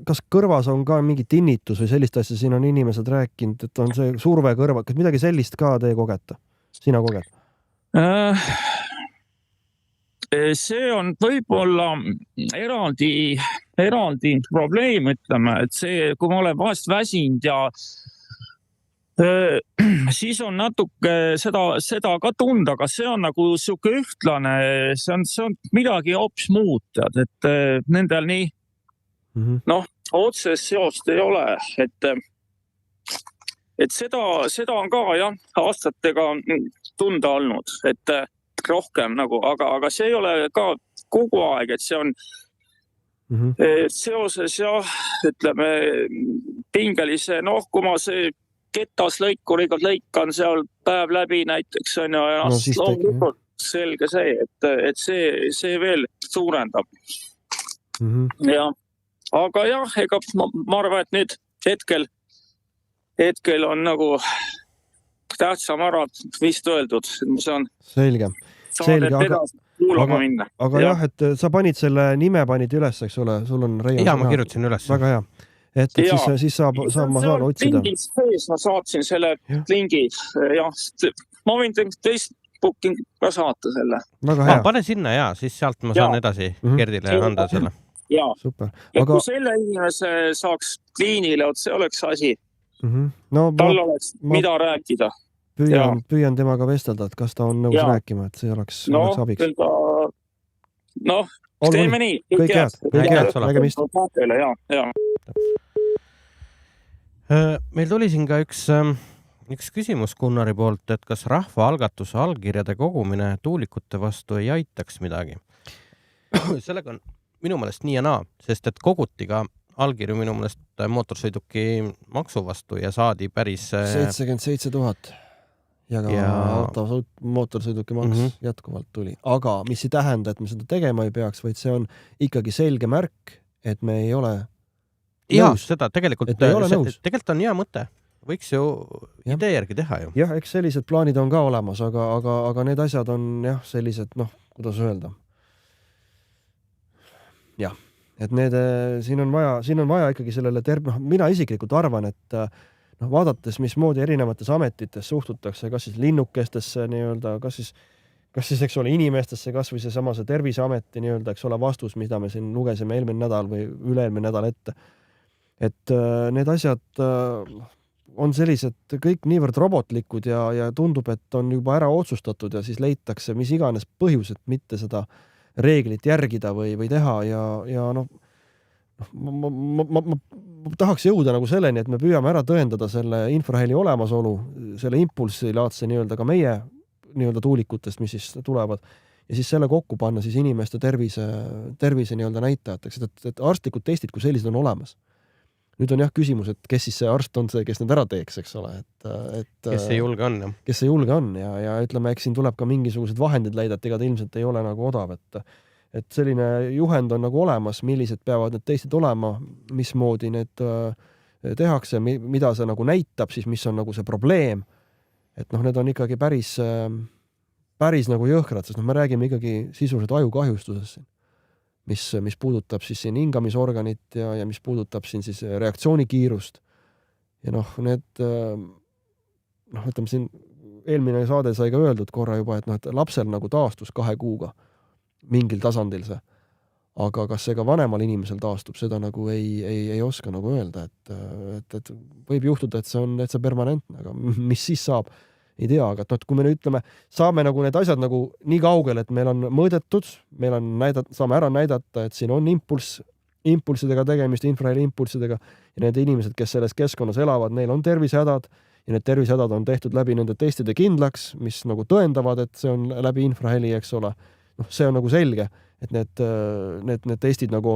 kas kõrvas on ka mingi tinnitus või sellist asja, siin on inimesed rääkinud, et on see surve kõrva, kas midagi sellist ka te kogete? Sina koged? See on võib-olla eraldi probleem, ütleme, et see, kui ma olen vahest väsinud ja siis on natuke seda ka tunda, aga see on nagu siuke ühtlane, see on midagi hoopis muud, et nendel nii otsest seost ei ole, et seda on ka jah, aastatega tunda olnud, et rohkem nagu, aga see ei ole ka kogu aeg, et see on seoses jah, ütleme pingelise, kui ma see kettaslõikuriga lõikan seal päev läbi näiteks on ja selge see, et see veel suurendab. Ja, aga jah, ega ma arvan, et nüüd hetkel on nagu tähtsam ära vist öeldud, et ma saan selge, aga jah, et sa panid selle nime üles, eks ole, sul on Reio. Ja ma kirjutasin üles. Väga hea. et siis ma saan otsida. Ma saatsin selle lingi, ma võin Facebooki ka saata selle. Väga hea. Pane sinna ja siis sealt ma saan edasi Gerdile anda selle. Jaa, super. Kui selle inimese saaks kliinile, see oleks asi. Tal oleks mida rääkida. Püüan temaga vestelda, et kas ta on nõus rääkima, et see oleks abiks. Teeme nii. Kõik head. Nägemist. Meil tuli siin ka üks küsimus Gunnari poolt, et kas rahvaalgatuse allkirjade kogumine tuulikute vastu ei aitaks midagi. Sellega on minu meelest nii ja naa, sest et koguti ka allkirju minu meelest mootorsõiduki maksu vastu ja saadi päris 77 000 ja ka mootorsõiduki maks jätkuvalt tuli. Aga mis ei tähenda, et me seda tegema ei peaks, vaid see on ikkagi selge märk, et me ei ole nõus. Seda tegelikult on hea mõte. Võiks ju idee järgi teha ju. Jah, eks sellised plaanid on ka olemas, aga need asjad on sellised, kuidas öelda. Jah. Et siin on vaja ikkagi sellele mina isiklikult arvan, et vaadates, mismoodi erinevates ametites suhtutakse, kas siis linnukestesse nii-öelda, kas siis eks ole inimestesse, kas või see Terviseameti nii-öelda, eks ole vastus, mida me siin lugesime eelmine nädal või üle-eelmine nädal ette. Et need asjad on sellised kõik niivõrd robotlikud ja tundub, et on juba ära otsustatud ja siis leitakse mis iganes põhjused mitte seda reeglit järgida või teha ja ma tahaks jõuda nagu selleni, et me püüame ära tõendada selle infraheli olemasolu, selle impulsilaadse nii-öelda ka meie nii-öelda tuulikutest, mis siis tulevad ja siis selle kokku panna siis inimeste tervise nii-öelda näitajateks, et arstlikud testid kui sellised on olemas. Nüüd on küsimus, et kes siis see arst on see, kes need ära teeks, eks ole. Kes see julge on, jah. Kes see julge on ja ütleme, eks siin tuleb ka mingisugused vahendid leida, et ega ta ilmselt ei ole nagu odav, et selline juhend on nagu olemas, millised peavad need testid olema, mismoodi need tehakse, mida see nagu näitab, siis mis on nagu see probleem. Et need on ikkagi päris nagu jõhkrad, sest me räägime ikkagi sisuliselt ajukahjustusest, mis puudutab siis siin hingamisorganit ja mis puudutab siin siis reaktsioonikiirust. Ja ütleme siin eelmine saade sai ka öeldud korra juba, et lapsel nagu taastus 2 kuuga mingil tasandil see. Aga kas see ka vanemal inimesel taastub, seda nagu ei oska nagu öelda, et võib juhtuda, et see on permanentne, aga mis siis saab, ei tea, aga kui me nüüd ütleme, saame nagu need asjad nagu nii kaugel, et meil on mõõdetud, saame ära näidata, et siin on impulssidega tegemist, infraheli impulssidega ja need inimesed, kes selles keskkonnas elavad, neil on tervisehädad ja need tervisehädad on tehtud läbi nende testide kindlaks, mis nagu tõendavad, et see on läbi infraheli, eks ole. See on nagu selge, et need testid nagu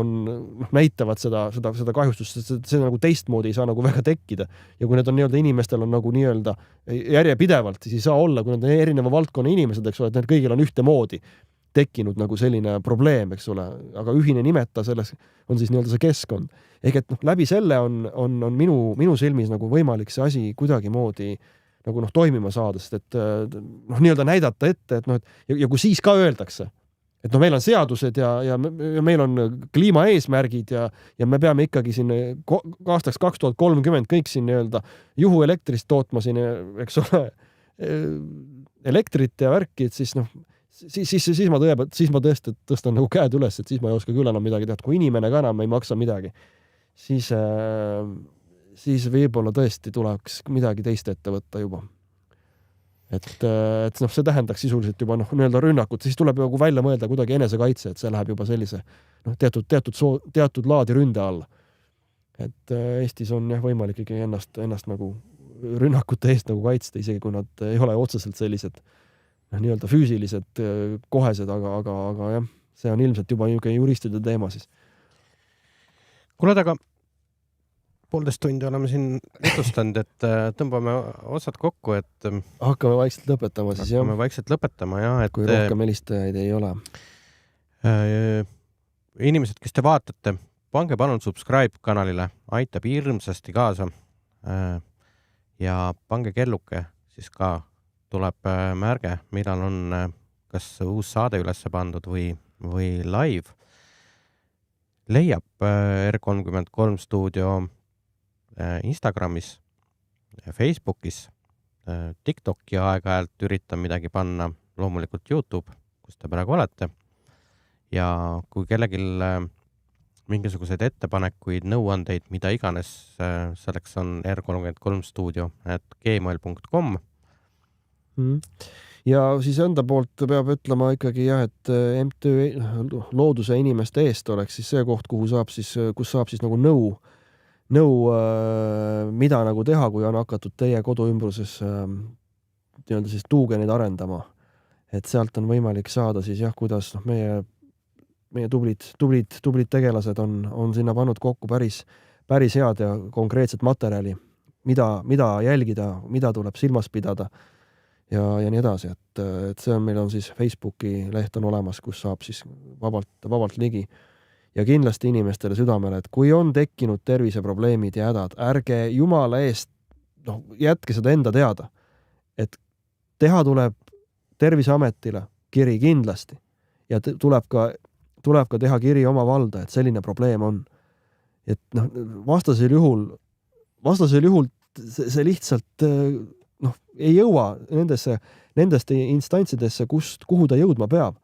näitavad seda kahjustust, see nagu teistmoodi ei saa nagu väga tekkida. Ja kui need on nii-öelda inimestel on nagu nii-öelda järjepidevalt, siis ei saa olla, kui need on erineva valdkonna inimesed, eks ole, et need kõigil on ühtemoodi tekkinud nagu selline probleem, eks ole, aga ühine nimeta selles on siis nii-öelda see keskkond. Ehk et läbi selle on minu silmis nagu võimalik see asi kuidagimoodi nagu toimima saada, sest et nii-öelda näidata ette, et ja kui siis ka öeldakse, et meil on seadused ja meil on kliimaeesmärgid ja me peame ikkagi siin aastaks 2030 kõik siin nii-öelda juhuelektrist tootma siin, eks ole, elektrit ja värki, et siis siis ma tõesti tõstan nagu käed üles, et siis ma ei oska küll enam midagi teha, kui inimene ka enam ei maksa midagi, siis võib-olla tõesti tuleks midagi teist ette võtta juba. Et see tähendaks sisuliselt juba nii-öelda rünnakut, siis tuleb nagu välja mõelda kuidagi enesekaitse, et see läheb juba sellise teatud laadi ründe alla. Et Eestis on võimalik ikkagi ennast nagu rünnakute eest nagu kaitsta, isegi kui nad ei ole otseselt sellised nii-öelda füüsilised kohesed, aga jah, see on ilmselt juba juristide teema siis. Kuule, aga 1,5 tundi oleme siin jutustanud, et tõmbame osad kokku, et hakkame vaikselt lõpetama siis, jah. Hakkame vaikselt lõpetama, jah. Kui rohkem helistajaid ei ole. Inimesed, kes te vaatate, pange palun subscribe kanalile, aitab hirmsasti kaasa ja pange kelluke, siis ka tuleb märge, millal on kas uus saade üles pandud või live. Leiab R33 stuudio Instagramis, Facebookis, TikToki aeg-ajalt üritan midagi panna, loomulikult YouTube, kus te praegu olete. Ja kui kellelgi mingisuguseid ettepanekuid, nõuandeid, mida iganes, selleks on r33studio@gmail.com. Ja siis enda poolt peab ütlema ikkagi jah, et MTÜ Looduse inimeste eest oleks siis see koht, kus saab siis nagu nõu, mida nagu teha, kui on hakatud teie koduümbruses nii-öelda siis tuugenid arendama. Et sealt on võimalik saada siis jah, kuidas meie tublid tegelased on sinna pannud kokku päris head ja konkreetset materjali, mida jälgida, mida tuleb silmas pidada ja nii edasi, et see meil on siis Facebooki leht on olemas, kus saab siis vabalt ligi. Ja kindlasti inimestele südamele, et kui on tekkinud terviseprobleemid ja hädad, ärge jumala eest, jätke seda enda teada, et teha tuleb Terviseametile kiri kindlasti ja tuleb ka teha kiri oma valda, et selline probleem on. Et vastasel juhul see lihtsalt ei jõua nendeste instantsidesse, kuhu ta jõudma peab.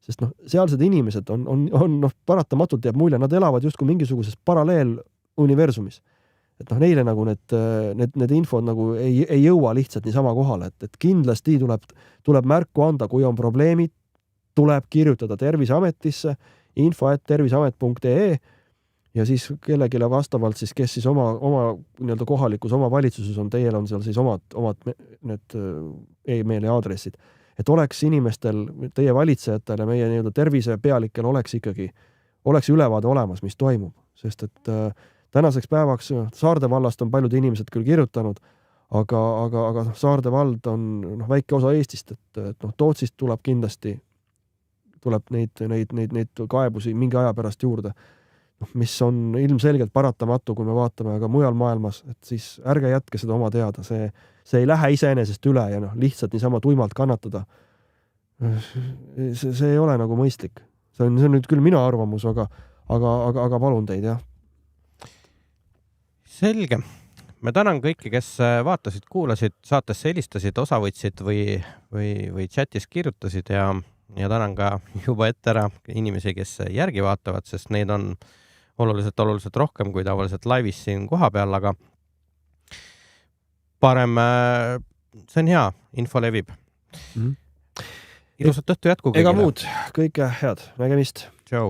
Sest sealsed inimesed on paratamatult jääb mulje, nad elavad justkui mingisuguses paralleeluniversumis. Et neile nagu need infod nagu ei jõua lihtsalt niisama kohale, et kindlasti tuleb märku anda, kui on probleemid, tuleb kirjutada Terviseametisse, info@terviseamet.ee ja siis kellegile vastavalt siis, kes siis oma nii-öelda kohalikus omavalitsuses on, teil on seal siis omad need e-maili aadressid. Et oleks inimestel, teie valitsejatel ja meie nii-öelda tervisepealikel oleks ülevaade olemas, mis toimub. Sest et tänaseks päevaks Saarde vallast on paljud inimesed küll kirjutanud, aga Saarde vald on väike osa Eestist, et Tootsist tuleb kindlasti neid kaebusi mingi aja pärast juurde, mis on ilmselgelt paratamatu, kui me vaatame aga mujal maailmas, et siis ärge jätke seda oma teada, see ei lähe iseenesest üle ja lihtsalt niisama tuimalt kannatada. See ei ole nagu mõistlik. See on nüüd küll minu arvamus, aga palun teid, jah. Selge. Me tänan kõiki, kes vaatasid, kuulasid, saatesse helistasid, osa võtsid või chatis kirjutasid ja tänan ka juba ette ära inimesi, kes järgi vaatavad, sest neid on oluliselt rohkem kui tavaliselt laivis siin koha peal, aga parem, see on hea, info levib. Ilusat õhtu jätku kõigile. Ega muud, kõike head, nägemist. Tšau.